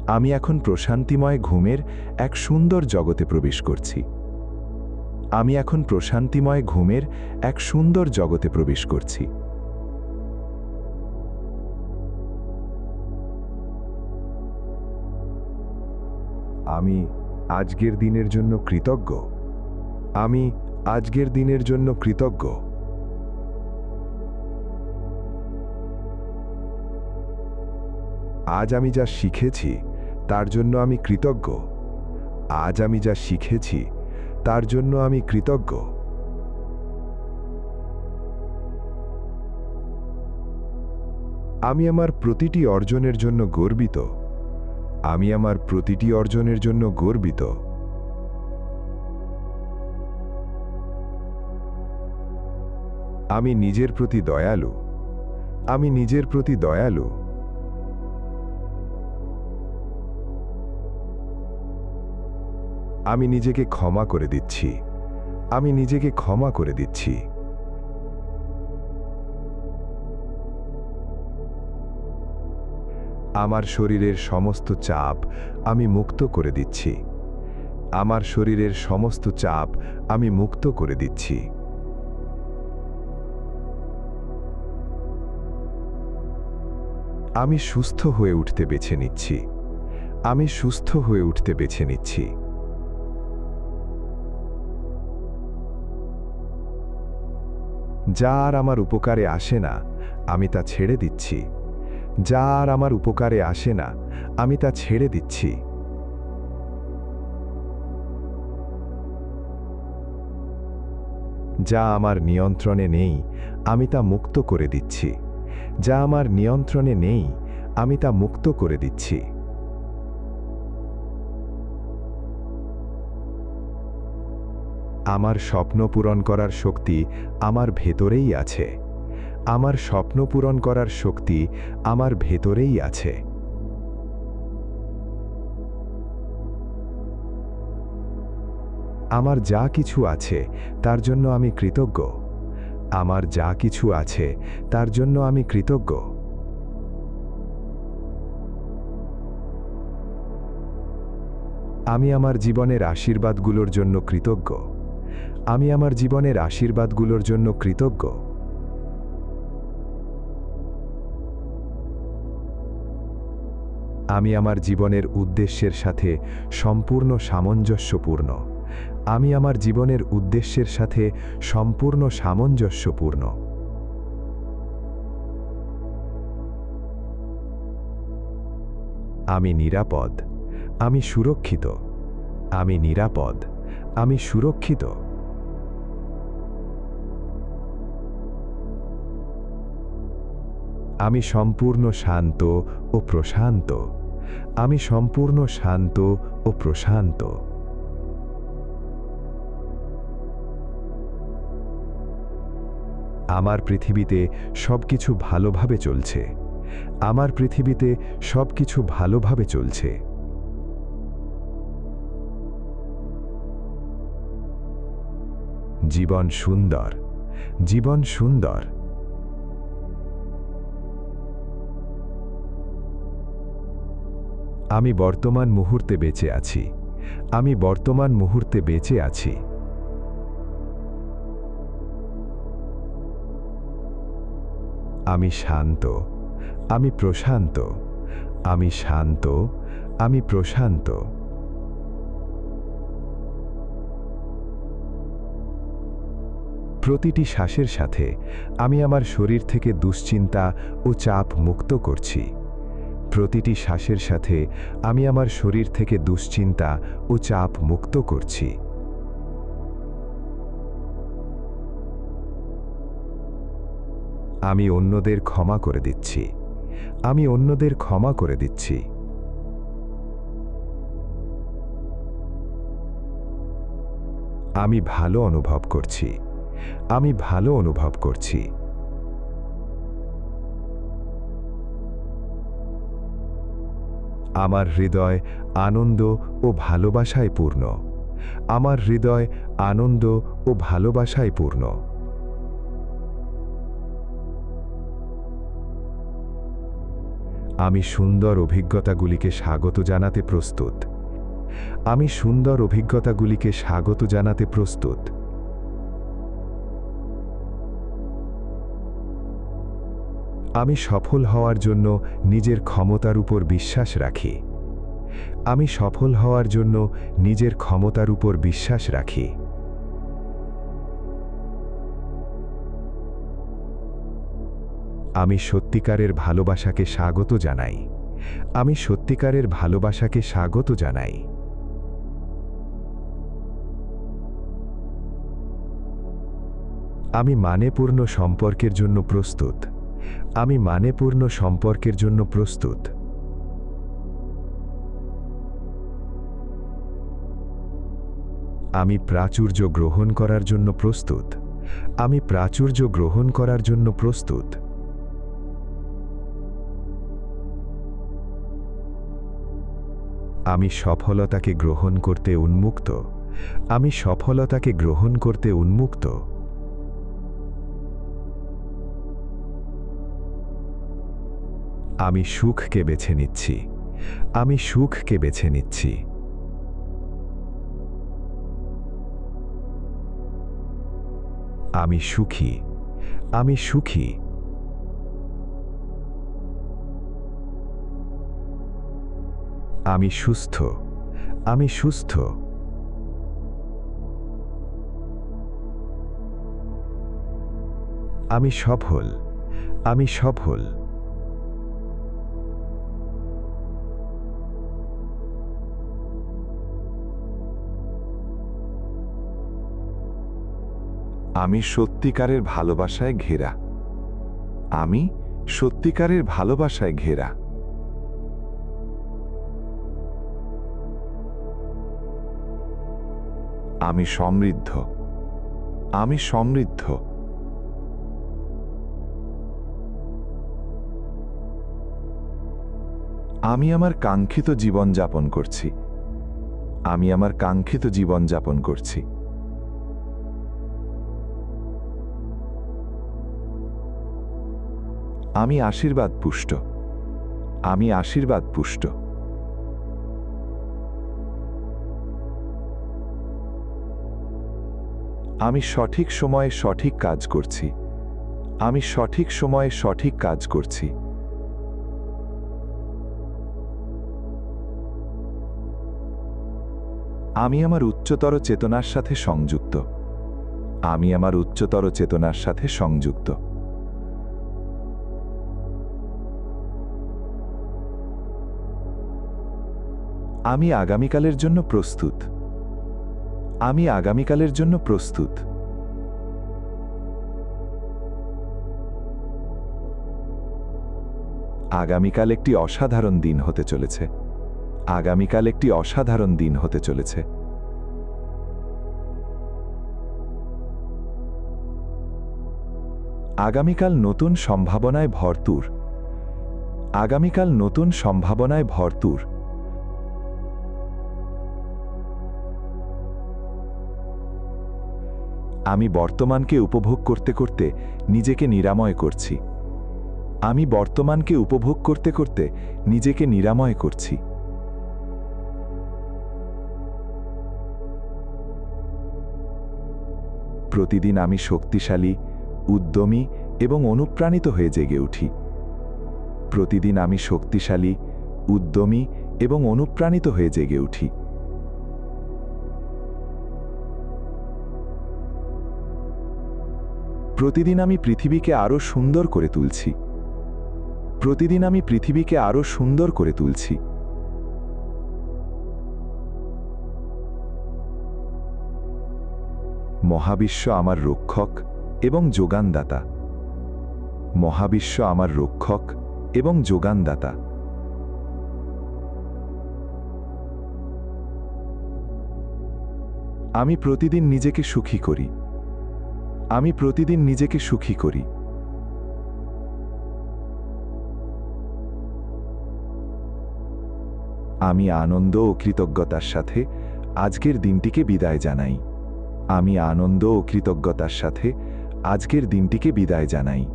আমি এখন প্রশান্তিময় ঘুমের এক সুন্দর জগতে প্রবেশ করছি। আমি এখন প্রশান্তিময় ঘুমের এক সুন্দর জগতে প্রবেশ করছি। আমি আজকের দিনের জন্য কৃতজ্ঞ। আমি আজকের দিনের জন্য কৃতজ্ঞ। আজ আমি যা শিখেছি তার জন্য আমি কৃতজ্ঞ। আজ আমি যা শিখেছি তার জন্য আমি কৃতজ্ঞ। আমি আমার প্রতিটি অর্জনের জন্য গর্বিত। আমি আমার প্রতিটি অর্জনের জন্য গর্বিত। আমি নিজের প্রতি দয়ালু। আমি নিজের প্রতি দয়ালু। আমি নিজেকে ক্ষমা করে দিচ্ছি। আমি নিজেকে ক্ষমা করে দিচ্ছি। আমার শরীরের সমস্ত চাপ আমি মুক্ত করে দিচ্ছি। আমার শরীরের সমস্ত চাপ আমি মুক্ত করে দিচ্ছি। আমি সুস্থ হয়ে উঠতে বেছে নিচ্ছি। আমি সুস্থ হয়ে উঠতে বেছে নিচ্ছি। যা আর আমার উপকারে আসে না আমি তা ছেড়ে দিচ্ছি। যা আর আমার উপকারে আসে না আমি তা ছেড়ে দিচ্ছি। যা আমার নিয়ন্ত্রণে নেই আমি তা মুক্ত করে দিচ্ছি। যা আমার নিয়ন্ত্রণে নেই আমি তা মুক্ত করে দিচ্ছি। আমার স্বপ্ন পূরণ করার শক্তি আমার ভেতরেই আছে। আমার স্বপ্ন পূরণ করার শক্তি আমার ভেতরেই আছে। আমার যা কিছু আছে তার জন্য আমি কৃতজ্ঞ। আমার যা কিছু আছে তার জন্য আমি কৃতজ্ঞ। আমি আমার জীবনের আশীর্বাদগুলোর জন্য কৃতজ্ঞ। আমি আমার জীবনের আশীর্বাদগুলোর জন্য কৃতজ্ঞ। আমি আমার জীবনের উদ্দেশ্যের সাথে সম্পূর্ণ সামঞ্জস্যপূর্ণ। আমি আমার জীবনের উদ্দেশ্যের সাথে সম্পূর্ণ সামঞ্জস্যপূর্ণ। আমি নিরাপদ। আমি সুরক্ষিত। আমি নিরাপদ। আমি সুরক্ষিত। আমি সম্পূর্ণ শান্ত ও প্রশান্ত। আমি সম্পূর্ণ শান্ত ও প্রশান্ত। আমার পৃথিবীতে সবকিছু ভালোভাবে চলছে। আমার পৃথিবীতে সবকিছু ভালোভাবে চলছে। জীবন সুন্দর। জীবন সুন্দর। আমি বর্তমান মুহূর্তে বেঁচে আছি। আমি বর্তমান মুহূর্তে বেঁচে আছি। আমি শান্ত। আমি প্রশান্ত। আমি শান্ত। আমি প্রশান্ত। প্রতিটি শ্বাসের সাথে আমি আমার শরীর থেকে দুশ্চিন্তা ও চাপ মুক্ত করছি। প্রতিটি শ্বাসের সাথে আমি আমার শরীর থেকে দুশ্চিন্তা ও চাপ মুক্ত করছি। আমি অন্যদের ক্ষমা করে দিচ্ছি। আমি অন্যদের ক্ষমা করে দিচ্ছি। আমি ভালো অনুভব করছি। আমি ভালো অনুভব করছি। আমার হৃদয় আনন্দ ও ভালোবাসায় পূর্ণ। আমার হৃদয় আনন্দ ও ভালোবাসায় পূর্ণ। আমি সুন্দর অভিজ্ঞতাগুলিকে স্বাগত জানাতে প্রস্তুত। আমি সুন্দর অভিজ্ঞতাগুলিকে স্বাগত জানাতে প্রস্তুত। আমি সফল হওয়ার জন্য নিজের ক্ষমতার উপর বিশ্বাস রাখি। আমি সফল হওয়ার জন্য নিজের ক্ষমতার উপর বিশ্বাস রাখি। আমি সত্যিকারের ভালোবাসাকে স্বাগত জানাই। আমি সত্যিকারের ভালোবাসাকে স্বাগত জানাই। আমি মানেপূর্ণ সম্পর্কের জন্য প্রস্তুত। আমি মানেপূর্ণ সম্পর্কের জন্য প্রস্তুত। আমি প্রাচুর্য গ্রহণ করার জন্য প্রস্তুত। আমি প্রাচুর্য গ্রহণ করার জন্য প্রস্তুত। আমি সফলতাকে গ্রহণ করতে উন্মুক্ত। আমি সফলতাকে গ্রহণ করতে উন্মুক্ত। আমি সুখকে বেছে নিচ্ছি। আমি সুখকে বেছে নিচ্ছি। আমি সুখী। আমি সুখী। আমি সুস্থ। আমি সুস্থ। আমি সফল। আমি সফল। আমি সত্যিকারের ভালোবাসায় ঘেরা। আমি সত্যিকারের ভালোবাসায় ঘেরা। আমি সমৃদ্ধ। আমি সমৃদ্ধ। আমি আমার কাঙ্ক্ষিত জীবন যাপন করছি। আমি আমার কাঙ্ক্ষিত জীবন যাপন করছি। আমি আশীর্বাদ পুষ্ট। আমি আশীর্বাদ পুষ্ট। আমি সঠিক সময়ে সঠিক কাজ করছি। আমি সঠিক সময়ে সঠিক কাজ করছি। আমি আমার উচ্চতর চেতনার সাথে সংযুক্ত। আমি আমার উচ্চতর চেতনার সাথে সংযুক্ত। আমি আগামীকালের জন্য প্রস্তুত। আমি আগামীকালের জন্য প্রস্তুত। আগামীকাল একটি অসাধারণ দিন হতে চলেছে। আগামীকাল একটি অসাধারণ দিন হতে চলেছে। আগামীকাল নতুন সম্ভাবনায় ভরপুর। আগামীকাল নতুন সম্ভাবনায় ভরপুর। আমি বর্তমানকে উপভোগ করতে করতে নিজেকে নিরাময় করছি। আমি বর্তমানকে উপভোগ করতে করতে নিজেকে নিরাময় করছি। প্রতিদিন আমি শক্তিশালী, উদ্যমী এবং অনুপ্রাণিত হয়ে জেগে উঠি। প্রতিদিন আমি শক্তিশালী, উদ্যমী এবং অনুপ্রাণিত হয়ে জেগে উঠি। প্রতিদিন আমি পৃথিবীকে আরো সুন্দর করে তুলছি। প্রতিদিন আমি পৃথিবীকে আরো সুন্দর করে তুলছি। মহাবিশ্ব আমার রক্ষক এবং যোগানদাতা। মহাবিশ্ব আমার রক্ষক এবং যোগানদাতা। আমি প্রতিদিন নিজেকে সুখী করি। আমি প্রতিদিন নিজেকে সুখী করি। আমি আনন্দ ও কৃতজ্ঞতার সাথে আজকের দিনটিকে বিদায় জানাই। আমি আনন্দ ও কৃতজ্ঞতার সাথে আজকের দিনটিকে বিদায় জানাই।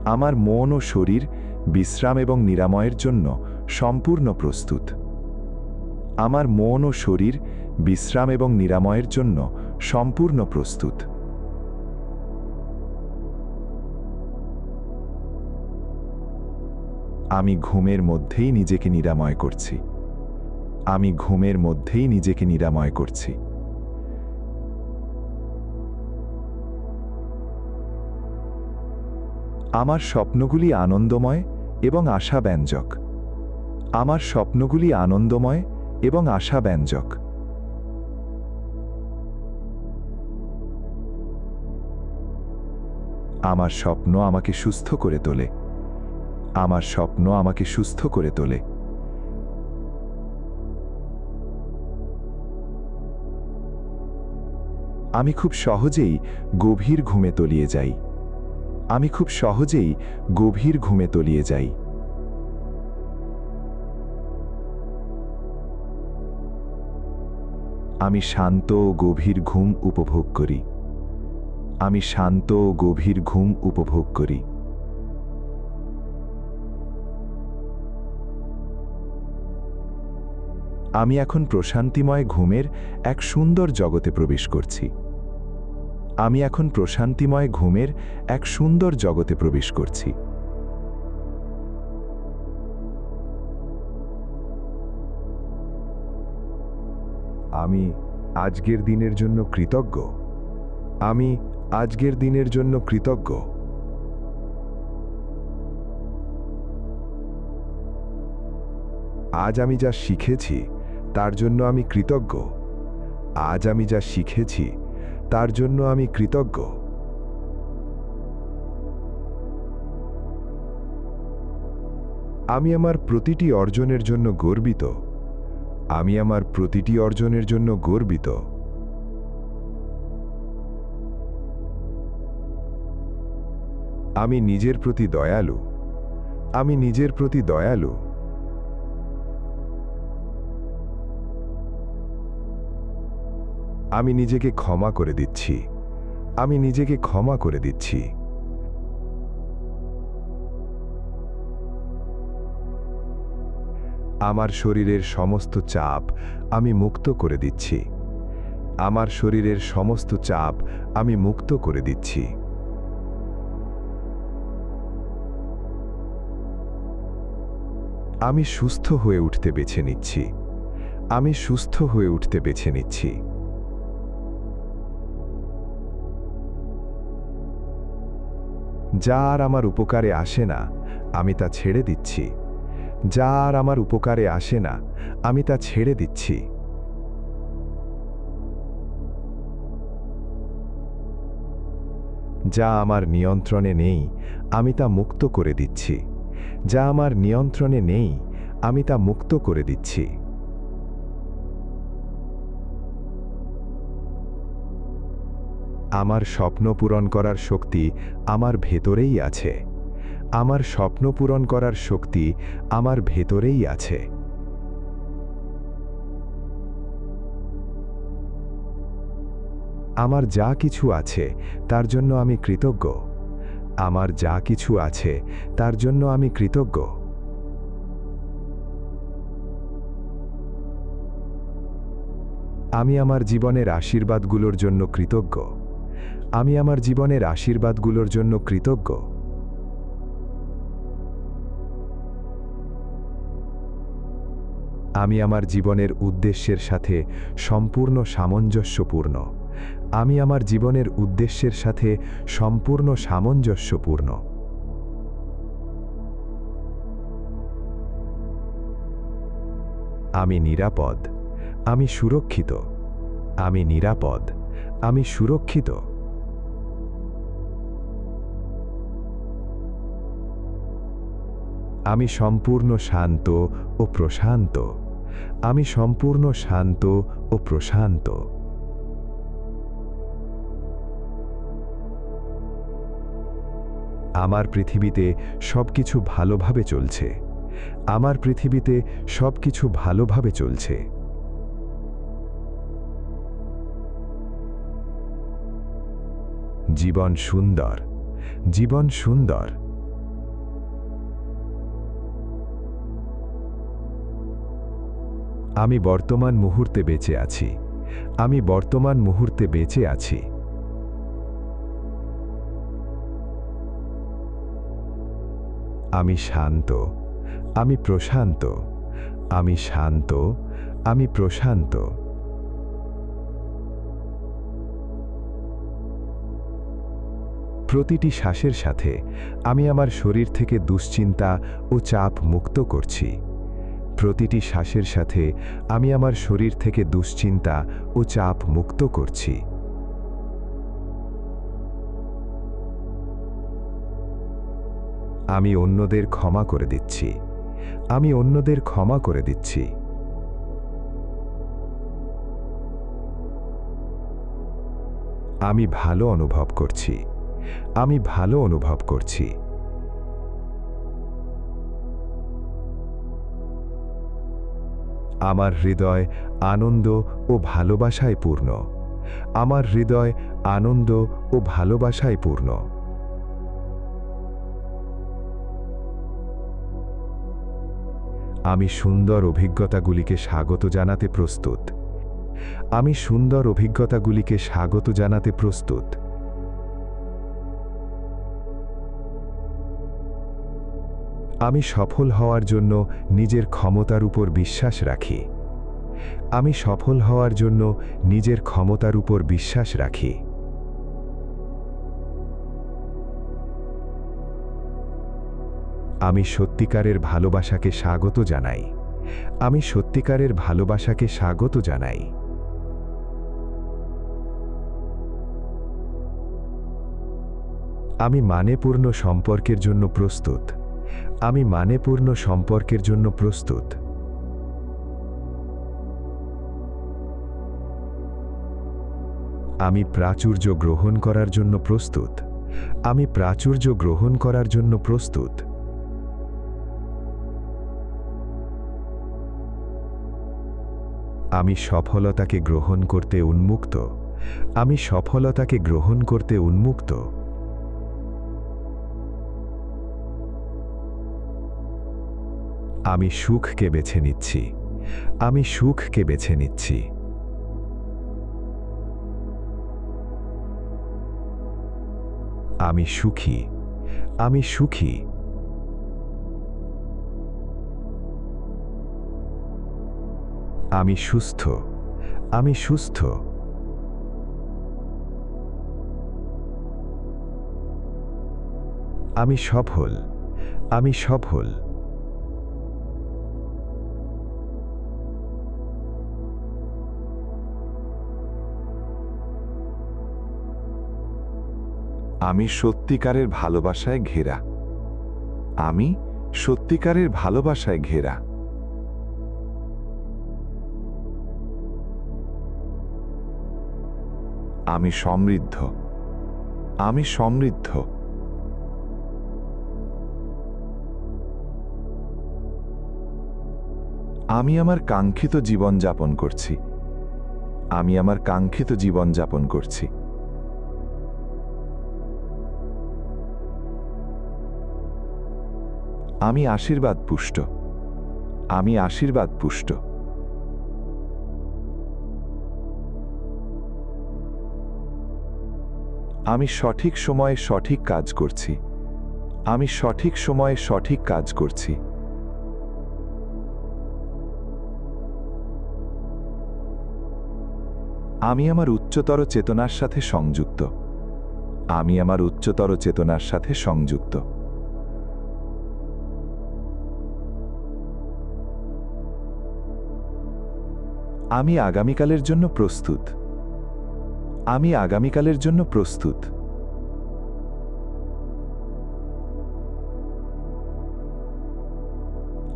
আমার মন ও শরীর বিশ্রাম এবং নিরাময়ের জন্য সম্পূর্ণ প্রস্তুত। আমার মন ও শরীর বিশ্রাম এবং নিরাময়ের জন্য সম্পূর্ণ প্রস্তুত। আমি ঘুমের মধ্যেই নিজেকে নিরাময় করছি। আমি ঘুমের মধ্যেই নিজেকে নিরাময় করছি। আমার স্বপ্নগুলি আনন্দময় এবং আশাব্যঞ্জক। আমার স্বপ্নগুলি আনন্দময় এবং আশাব্যঞ্জক। আমার স্বপ্ন আমাকে সুস্থ করে তোলে। আমার স্বপ্ন আমাকে সুস্থ করে তোলে। আমি খুব সহজেই গভীর ঘুমে তলিয়ে যাই। আমি খুব সহজেই গভীর ঘুমে তলিয়ে যাই। আমি শান্ত ও গভীর ঘুম উপভোগ করি। আমি শান্ত ও গভীর ঘুম উপভোগ করি। আমি এখন প্রশান্তিময় ঘুমের এক সুন্দর জগতে প্রবেশ করছি। আমি এখন প্রশান্তিময় ঘুমের এক সুন্দর জগতে প্রবেশ করছি। আমি আজকের দিনের জন্য কৃতজ্ঞ। আমি আজকের দিনের জন্য কৃতজ্ঞ। আজ আমি যা শিখেছি তার জন্য আমি কৃতজ্ঞ। আজ আমি যা শিখেছি তার জন্য আমি কৃতজ্ঞ। আমি আমার প্রতিটি অর্জনের জন্য গর্বিত। আমি আমার প্রতিটি অর্জনের জন্য গর্বিত। আমি নিজের প্রতি দয়ালু। আমি নিজের প্রতি দয়ালু। আমি নিজেকে ক্ষমা করে দিচ্ছি। আমি নিজেকে ক্ষমা করে দিচ্ছি। আমার শরীরের সমস্ত চাপ আমি মুক্ত করে দিচ্ছি। আমার শরীরের সমস্ত চাপ আমি মুক্ত করে দিচ্ছি। আমি সুস্থ হয়ে উঠতে বেছে নিচ্ছি। আমি সুস্থ হয়ে উঠতে বেছে নিচ্ছি। যা আর আমার উপকারে আসে না আমি তা ছেড়ে দিচ্ছি। যা আর আমার উপকারে আসে না আমি তা ছেড়ে দিচ্ছি। যা আমার নিয়ন্ত্রণে নেই আমি তা মুক্ত করে দিচ্ছি। যা আমার নিয়ন্ত্রণে নেই আমি তা মুক্ত করে দিচ্ছি। আমার স্বপ্ন পূরণ করার শক্তি আমার ভেতরেই আছে। আমার স্বপ্ন পূরণ করার শক্তি আমার ভেতরেই আছে। আমার যা কিছু আছে তার জন্য আমি কৃতজ্ঞ। আমার যা কিছু আছে তার জন্য আমি কৃতজ্ঞ। আমি আমার জীবনের আশীর্বাদগুলোর জন্য কৃতজ্ঞ। আমি আমার জীবনের আশীর্বাদগুলোর জন্য কৃতজ্ঞ। আমি আমার জীবনের উদ্দেশ্যের সাথে সম্পূর্ণ সামঞ্জস্যপূর্ণ। আমি আমার জীবনের উদ্দেশ্যের সাথে সম্পূর্ণ সামঞ্জস্যপূর্ণ। আমি নিরাপদ। আমি সুরক্ষিত। আমি নিরাপদ। আমি সুরক্ষিত। আমি সম্পূর্ণ শান্ত ও প্রশান্ত। আমি সম্পূর্ণ শান্ত ও প্রশান্ত। আমার পৃথিবীতে সবকিছু ভালোভাবে চলছে। আমার পৃথিবীতে সবকিছু ভালোভাবে চলছে। জীবন সুন্দর। জীবন সুন্দর। আমি বর্তমান মুহূর্তে বেঁচে আছি। আমি বর্তমান মুহূর্তে বেঁচে আছি। আমি শান্ত। আমি প্রশান্ত। আমি শান্ত। আমি প্রশান্ত। প্রতিটি শ্বাসের সাথে আমি আমার শরীর থেকে দুশ্চিন্তা ও চাপ মুক্ত করছি। প্রতিটি শ্বাসের সাথে আমি আমার শরীর থেকে দুশ্চিন্তা ও চাপ মুক্ত করছি। আমি অন্যদের ক্ষমা করে দিচ্ছি। আমি অন্যদের ক্ষমা করে দিচ্ছি। আমি ভালো অনুভব করছি। আমি ভালো অনুভব করছি। আমার হৃদয় আনন্দ ও ভালোবাসায় পূর্ণ। আমার হৃদয় আনন্দ ও ভালোবাসায় পূর্ণ। আমি সুন্দর অভিজ্ঞতাগুলিকে স্বাগত জানাতে প্রস্তুত। আমি সুন্দর অভিজ্ঞতাগুলিকে স্বাগত জানাতে প্রস্তুত। আমি সফল হওয়ার জন্য নিজের ক্ষমতার উপর বিশ্বাস রাখি। আমি সফল হওয়ার জন্য নিজের ক্ষমতার উপর বিশ্বাস রাখি। আমি সত্যিকারের ভালোবাসাকে স্বাগত জানাই। আমি সত্যিকারের ভালোবাসাকে স্বাগত জানাই। আমি মানেপূর্ণ সম্পর্কের জন্য প্রস্তুত। আমি মানেপূর্ণ সম্পর্কের জন্য প্রস্তুত। আমি প্রাচুর্য গ্রহণ করার জন্য প্রস্তুত। আমি প্রাচুর্য গ্রহণ করার জন্য প্রস্তুত। আমি সফলতাকে গ্রহণ করতে উন্মুক্ত। আমি সফলতাকে গ্রহণ করতে উন্মুক্ত। আমি সুখকে বেছে নিচ্ছি। আমি সুখকে বেছে নিচ্ছি। আমি সুখী। আমি সুখী। আমি সুস্থ। আমি সুস্থ। আমি সফল। আমি সফল। আমি সত্যিকারের ভালোবাসায় ঘেরা। আমি সত্যিকারের ভালোবাসায় ঘেরা। আমি সমৃদ্ধ। আমি সমৃদ্ধ। আমি আমার কাঙ্ক্ষিত জীবন যাপন করছি। আমি আমার কাঙ্ক্ষিত জীবন যাপন করছি। আমি আশীর্বাদ পুষ্ট। আমি আশীর্বাদ পুষ্ট। আমি সঠিক সময়ে সঠিক কাজ করছি। আমি সঠিক সময়ে সঠিক কাজ করছি। আমি আমার উচ্চতর চেতনার সাথে সংযুক্ত। আমি আমার উচ্চতর চেতনার সাথে সংযুক্ত। আমি আগামীকালের জন্য প্রস্তুত। আমি আগামীকালের জন্য প্রস্তুত।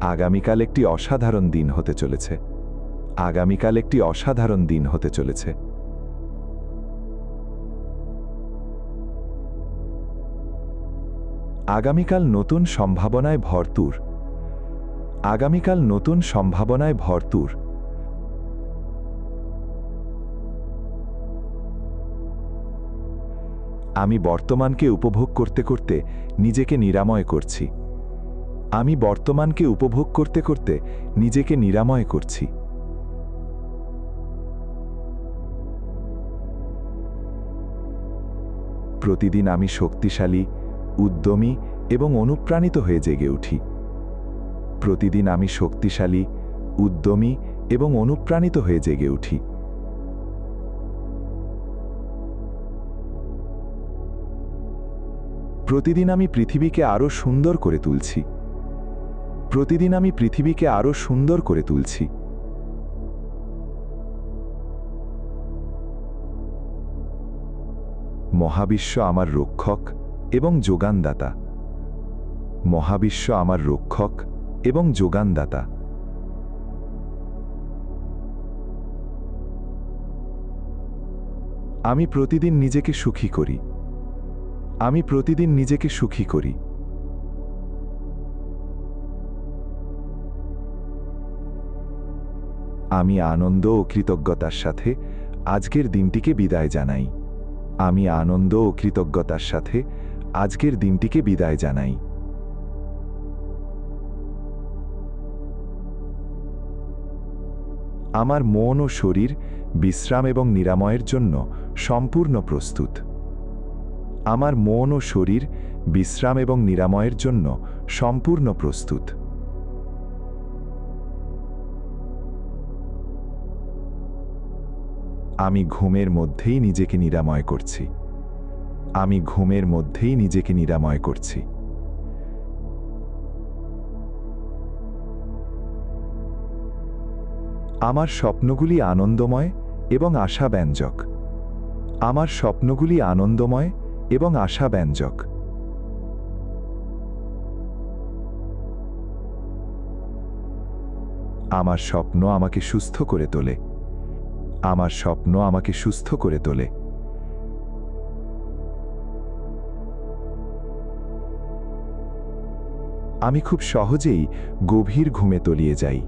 আগামীকাল একটি অসাধারণ দিন হতে চলেছে। আগামীকাল একটি অসাধারণ দিন হতে চলেছে। আগামীকাল নতুন সম্ভাবনায় ভরপুর। আগামীকাল নতুন সম্ভাবনায় ভরপুর। আমি বর্তমানকে উপভোগ করতে করতে নিজেকে নিরাময় করছি। আমি বর্তমানকে উপভোগ করতে করতে নিজেকে নিরাময় করছি। প্রতিদিন আমি শক্তিশালী, উদ্যমী এবং অনুপ্রাণিত হয়ে জেগে উঠি। প্রতিদিন আমি শক্তিশালী, উদ্যমী এবং অনুপ্রাণিত হয়ে জেগে উঠি। প্রতিদিন আমি পৃথিবীকে আরও সুন্দর করে তুলছি। প্রতিদিন আমি পৃথিবীকে আরও সুন্দর করে তুলছি। মহাবিশ্ব আমার রক্ষক এবং যোগানদাতা। মহাবিশ্ব আমার রক্ষক এবং যোগানদাতা। আমি প্রতিদিন নিজেকে সুখী করি। আমি প্রতিদিন নিজেকে সুখী করি। আমি আনন্দ ও কৃতজ্ঞতার সাথে আজকের দিনটিকে বিদায় জানাই। আমি আনন্দ ও কৃতজ্ঞতার সাথে আজকের দিনটিকে বিদায় জানাই। আমার মন ও শরীর বিশ্রাম এবং নিরাময়ের জন্য সম্পূর্ণ প্রস্তুত। আমার মন ও শরীর বিশ্রাম এবং নিরাময়ের জন্য সম্পূর্ণ প্রস্তুত। আমি ঘুমের মধ্যেই নিজেকে নিরাময় করছি। আমি ঘুমের মধ্যেই নিজেকে নিরাময় করছি। আমার স্বপ্নগুলি আনন্দময় এবং আশাব্যঞ্জক। আমার স্বপ্নগুলি আনন্দময় এবং আশাব্যঞ্জক। আমার স্বপ্ন আমাকে সুস্থ করে তোলে। আমার স্বপ্ন আমাকে সুস্থ করে তোলে। আমি খুব সহজেই গভীর ঘুমে তলিয়ে যাই।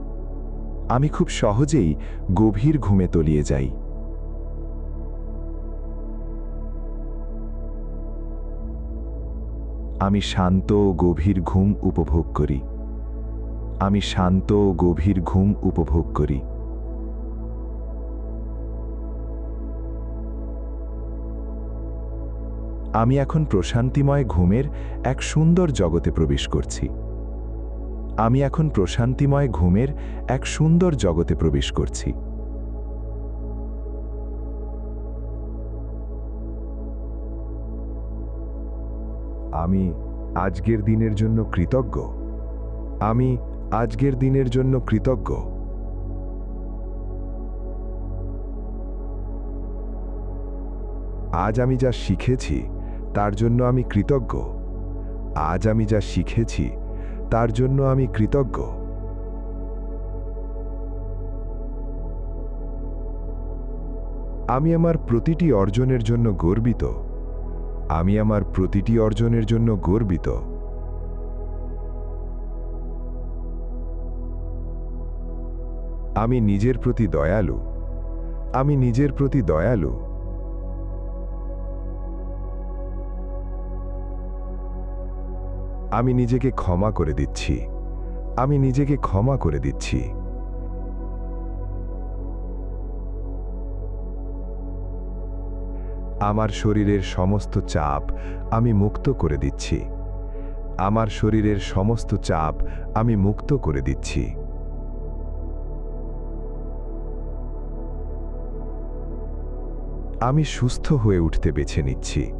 আমি খুব সহজেই গভীর ঘুমে তলিয়ে যাই। আমি শান্ত ও গভীর ঘুম উপভোগ করি। আমি শান্ত ও গভীর ঘুম উপভোগ করি। আমি এখন প্রশান্তিময় ঘুমের এক সুন্দর জগতে প্রবেশ করছি। আমি এখন প্রশান্তিময় ঘুমের এক সুন্দর জগতে প্রবেশ করছি। আমি আজকের দিনের জন্য কৃতজ্ঞ। আমি আজকের দিনের জন্য কৃতজ্ঞ। আজ আমি যা শিখেছি তার জন্য আমি কৃতজ্ঞ। আজ আমি যা শিখেছি তার জন্য আমি কৃতজ্ঞ। আমি আমার প্রতিটি অর্জনের জন্য গর্বিত। আমি আমার প্রতিটি অর্জনের জন্য গর্বিত। আমি নিজের প্রতি দয়ালু। আমি নিজের প্রতি দয়ালু। আমি নিজেকে ক্ষমা করে দিচ্ছি। আমি নিজেকে ক্ষমা করে দিচ্ছি। আমার শরীরের সমস্ত চাপ আমি মুক্ত করে দিচ্ছি। আমার শরীরের সমস্ত চাপ আমি মুক্ত করে দিচ্ছি। আমি সুস্থ হয়ে উঠতে বেছে নিচ্ছি।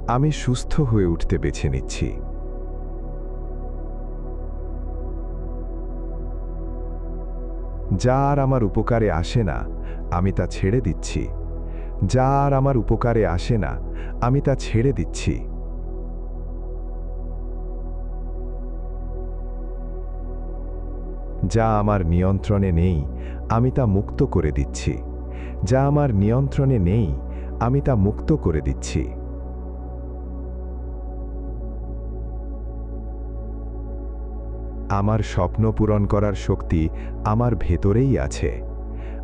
আমি সুস্থ হয়ে উঠতে বেছে নিচ্ছি। যা আর আমার উপকারে আসে না আমি তা ছেড়ে দিচ্ছি। যা আর আমার উপকারে আসে না আমি তা ছেড়ে দিচ্ছি। যা আমার নিয়ন্ত্রণে নেই আমি তা মুক্ত করে দিচ্ছি। যা আমার নিয়ন্ত্রণে নেই আমি তা মুক্ত করে দিচ্ছি। আমার স্বপ্ন পূরণ করার শক্তি আমার ভেতরেই আছে।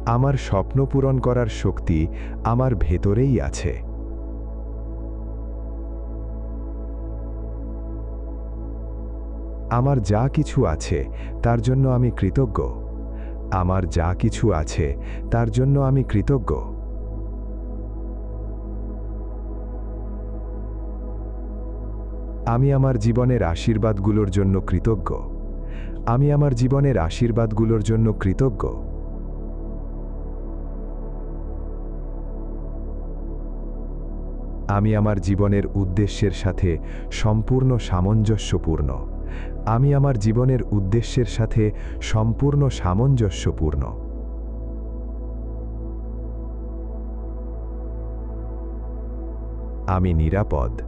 আমার স্বপ্ন পূরণ করার শক্তি আমার ভেতরেই আছে। আমার যা কিছু আছে তার জন্য আমি কৃতজ্ঞ। আমার যা কিছু আছে তার জন্য আমি কৃতজ্ঞ। আমি আমার জীবনের আশীর্বাদগুলোর জন্য কৃতজ্ঞ। আমি আমার জীবনের আশীর্বাদগুলোর জন্য কৃতজ্ঞ। আমি আমার জীবনের উদ্দেশ্যের সাথে সম্পূর্ণ সামঞ্জস্যপূর্ণ। আমি আমার জীবনের উদ্দেশ্যের সাথে সম্পূর্ণ সামঞ্জস্যপূর্ণ। আমি নিরাপদ,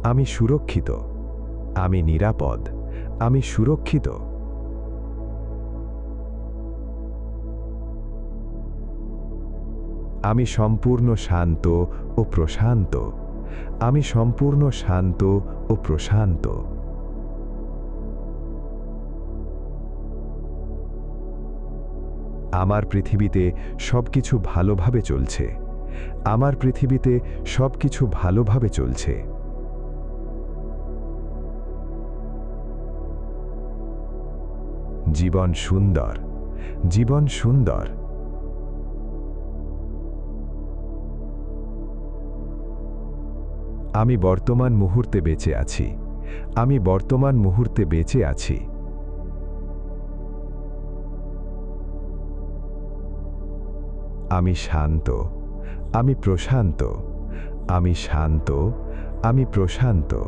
আমি সুরক্ষিত। আমি নিরাপদ, আমি সুরক্ষিত। আমি সম্পূর্ণ শান্ত ও প্রশান্ত। আমি সম্পূর্ণ শান্ত ও প্রশান্ত। আমার পৃথিবীতে সবকিছু ভালোভাবে চলছে। আমার পৃথিবীতে সবকিছু ভালোভাবে চলছে। জীবন সুন্দর, জীবন সুন্দর। আমি বর্তমান মুহূর্তে বেঁচে আছি। আমি বর্তমান মুহূর্তে বেঁচে আছি। আমি শান্ত, আমি প্রশান্ত। আমি শান্ত, আমি প্রশান্ত।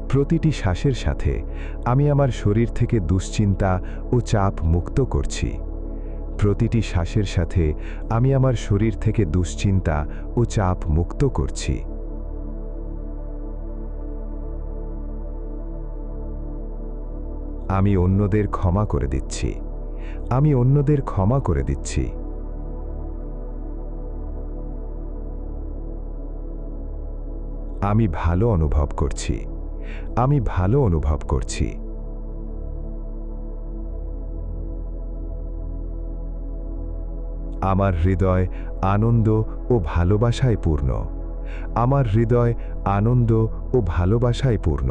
প্রতিটি শ্বাসের সাথে আমি আমার শরীর থেকে দুশ্চিন্তা ও চাপ মুক্ত করছি। প্রতিটি শ্বাসের সাথে আমি আমার শরীর থেকে দুশ্চিন্তা ও চাপ মুক্ত করছি। আমি অন্যদের ক্ষমা করে দিচ্ছি। আমি অন্যদের ক্ষমা করে দিচ্ছি। আমি ভালো অনুভব করছি। আমি ভালো অনুভব করছি। আমার হৃদয় আনন্দ ও ভালোবাসায় পূর্ণ। আমার হৃদয় আনন্দ ও ভালোবাসায় পূর্ণ।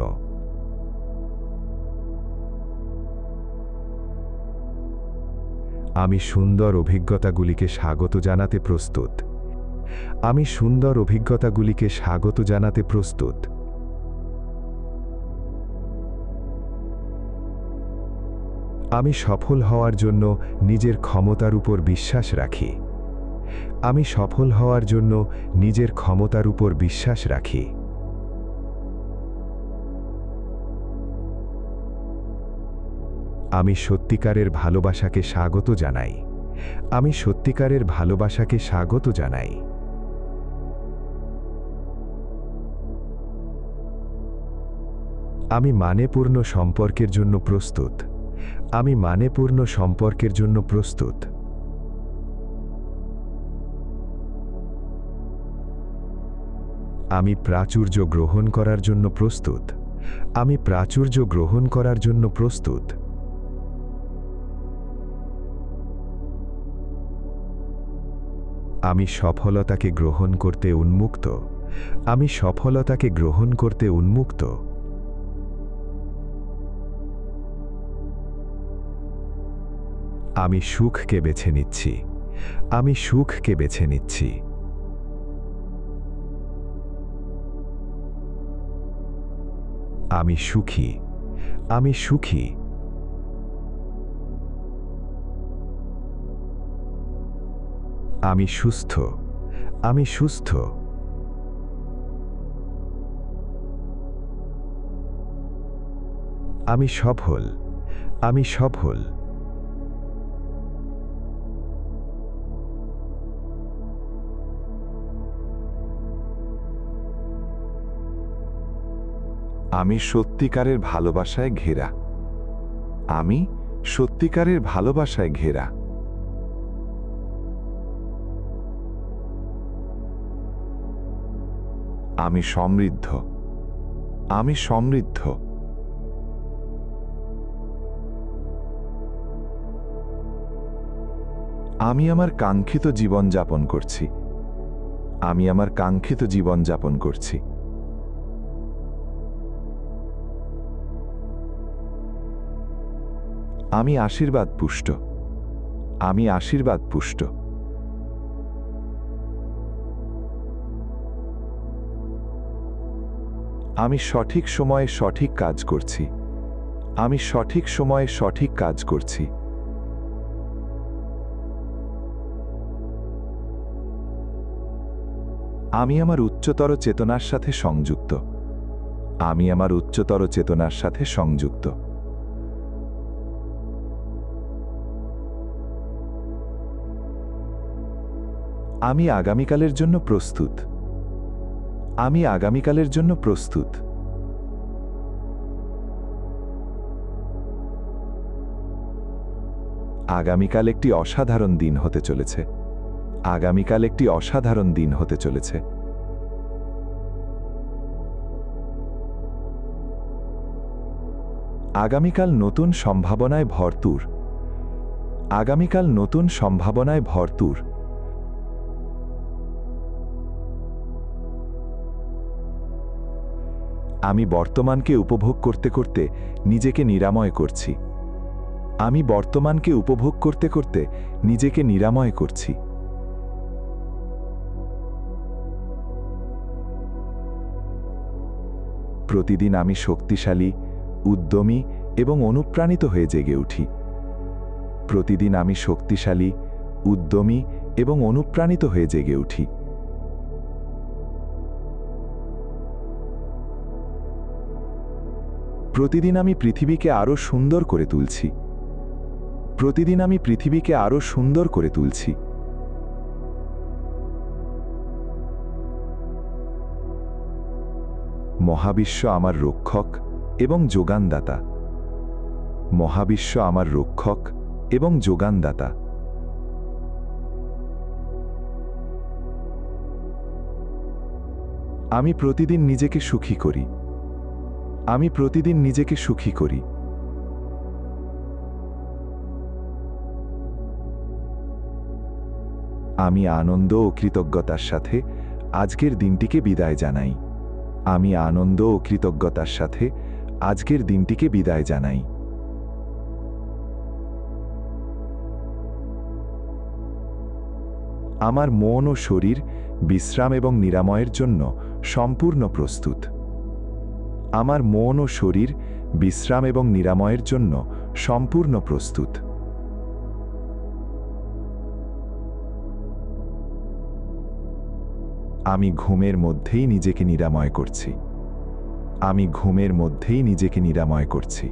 আমি সুন্দর অভিজ্ঞতাগুলিকে স্বাগত জানাতে প্রস্তুত। আমি সুন্দর অভিজ্ঞতাগুলিকে স্বাগত জানাতে প্রস্তুত। আমি সফল হওয়ার জন্য নিজের ক্ষমতার উপর বিশ্বাস রাখি। আমি সফল হওয়ার জন্য নিজের ক্ষমতার উপর বিশ্বাস রাখি। আমি সত্যিকারের ভালোবাসাকে স্বাগত জানাই। আমি সত্যিকারের ভালোবাসাকে স্বাগত জানাই। আমি মানেপূর্ণ সম্পর্কের জন্য প্রস্তুত। আমি মানেপূর্ণ সম্পর্কের জন্য প্রস্তুত। আমি প্রাচুর্য গ্রহণ করার জন্য প্রস্তুত। আমি প্রাচুর্য গ্রহণ করার জন্য প্রস্তুত। আমি সফলতাকে গ্রহণ করতে উন্মুক্ত। আমি সফলতাকে গ্রহণ করতে উন্মুক্ত। আমি সুখকে বেছে নিচ্ছি। আমি সুখকে বেছে নিচ্ছি। আমি সুখী। আমি সুখী। আমি সুস্থ। আমি সুস্থ। আমি সফল। আমি সফল। আমি সত্যিকারের ভালোবাসায় ঘেরা। আমি সত্যিকারের ভালোবাসায় ঘেরা। আমি সমৃদ্ধ। আমি সমৃদ্ধ। আমি আমার কাঙ্ক্ষিত জীবন যাপন করছি। আমি আমার কাঙ্ক্ষিত জীবন যাপন করছি। আমি আশীর্বাদ পুষ্ট। আমি আশীর্বাদ পুষ্ট। আমি সঠিক সময়ে সঠিক কাজ করছি। আমি সঠিক সময়ে সঠিক কাজ করছি। আমি আমার উচ্চতর চেতনার সাথে সংযুক্ত। আমি আমার উচ্চতর চেতনার সাথে সংযুক্ত। আমি আগামীকালের জন্য প্রস্তুত। আমি আগামীকালের জন্য প্রস্তুত। আগামীকাল একটি অসাধারণ দিন হতে চলেছে। আগামীকাল একটি অসাধারণ দিন হতে চলেছে। আগামীকাল নতুন সম্ভাবনায় ভরপুর। আগামীকাল নতুন সম্ভাবনায় ভরপুর। আমি বর্তমানকে উপভোগ করতে করতে নিজেকে নিরাময় করছি। আমি বর্তমানকে উপভোগ করতে করতে নিজেকে নিরাময় করছি। প্রতিদিন আমি শক্তিশালী, উদ্যমী এবং অনুপ্রাণিত হয়ে জেগে উঠি। প্রতিদিন আমি শক্তিশালী, উদ্যমী এবং অনুপ্রাণিত হয়ে জেগে উঠি। প্রতিদিন আমি পৃথিবীকে আরও সুন্দর করে তুলছি। প্রতিদিন আমি পৃথিবীকে আরও সুন্দর করে তুলছি। মহাবিশ্ব আমার রক্ষক এবং যোগানদাতা। মহাবিশ্ব আমার রক্ষক এবং যোগানদাতা। আমি প্রতিদিন নিজেকে সুখী করি। আমি প্রতিদিন নিজেকে সুখী করি। আমি আনন্দ ও কৃতজ্ঞতার সাথে আজকের দিনটিকে বিদায় জানাই। আমি আনন্দ ও কৃতজ্ঞতার সাথে আজকের দিনটিকে বিদায় জানাই। আমার মন ও শরীর বিশ্রাম এবং নিরাময়ের জন্য সম্পূর্ণ প্রস্তুত। আমার মন ও শরীর বিশ্রাম এবং নিরাময়ের জন্য সম্পূর্ণ প্রস্তুত। আমি ঘুমের মধ্যেই নিজেকে নিরাময় করছি। আমি ঘুমের মধ্যেই নিজেকে নিরাময় করছি।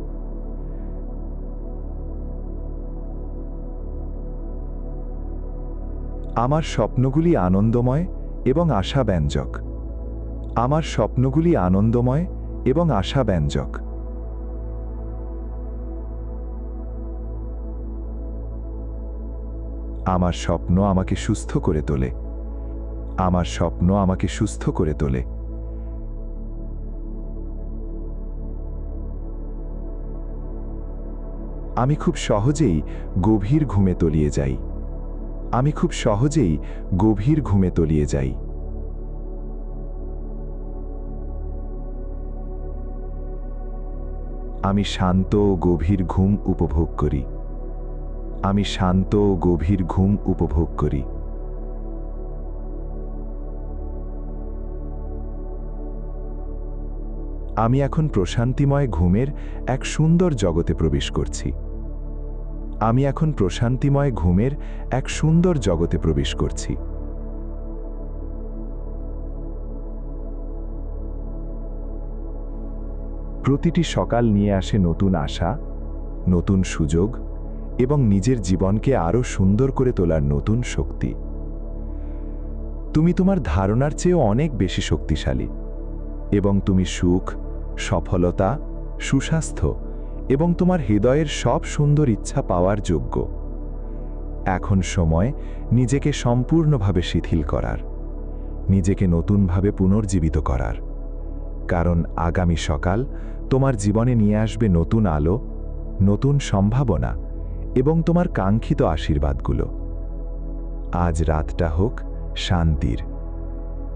আমার স্বপ্নগুলি আনন্দময় এবং আশাব্যঞ্জক। আমার স্বপ্নগুলি আনন্দময় এবং আশাব্যঞ্জক। আমার স্বপ্ন আমাকে সুস্থ করে তোলে। আমার স্বপ্ন আমাকে সুস্থ করে তোলে। আমি খুব সহজেই গভীর ঘুমে তলিয়ে যাই। আমি খুব সহজেই গভীর ঘুমে তলিয়ে যাই। আমি শান্ত ও গভীর ঘুম উপভোগ করি। আমি শান্ত ও গভীর ঘুম উপভোগ করি। আমি এখন প্রশান্তিময় ঘুমের এক সুন্দর জগতে প্রবেশ করছি। আমি এখন প্রশান্তিময় ঘুমের এক সুন্দর জগতে প্রবেশ করছি। প্রতিটি সকাল নিয়ে আসে নতুন আশা, নতুন সুযোগ এবং নিজের জীবনকে আরও সুন্দর করে তোলার নতুন শক্তি। তুমি তোমার ধারণার চেয়েও অনেক বেশি শক্তিশালী এবং তুমি সুখ, সফলতা, সুস্বাস্থ্য এবং তোমার হৃদয়ের সব সুন্দর ইচ্ছা পাওয়ার যোগ্য। এখন সময় নিজেকে সম্পূর্ণভাবে শিথিল করার, নিজেকে নতুনভাবে পুনর্জীবিত করার, কারণ আগামী সকাল তোমার জীবনে নিয়ে আসবে নতুন আলো, নতুন সম্ভাবনা এবং তোমার কাঙ্ক্ষিত আশীর্বাদগুলো। আজ রাতটা হোক শান্তির,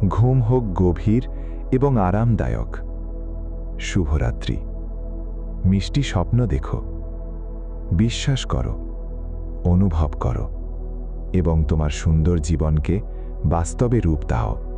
ঘুম হোক গভীর এবং আরামদায়ক। শুভরাত্রি। মিষ্টি স্বপ্ন দেখো, বিশ্বাস করো, অনুভব করো এবং তোমার সুন্দর জীবনকে বাস্তবে রূপ দাও।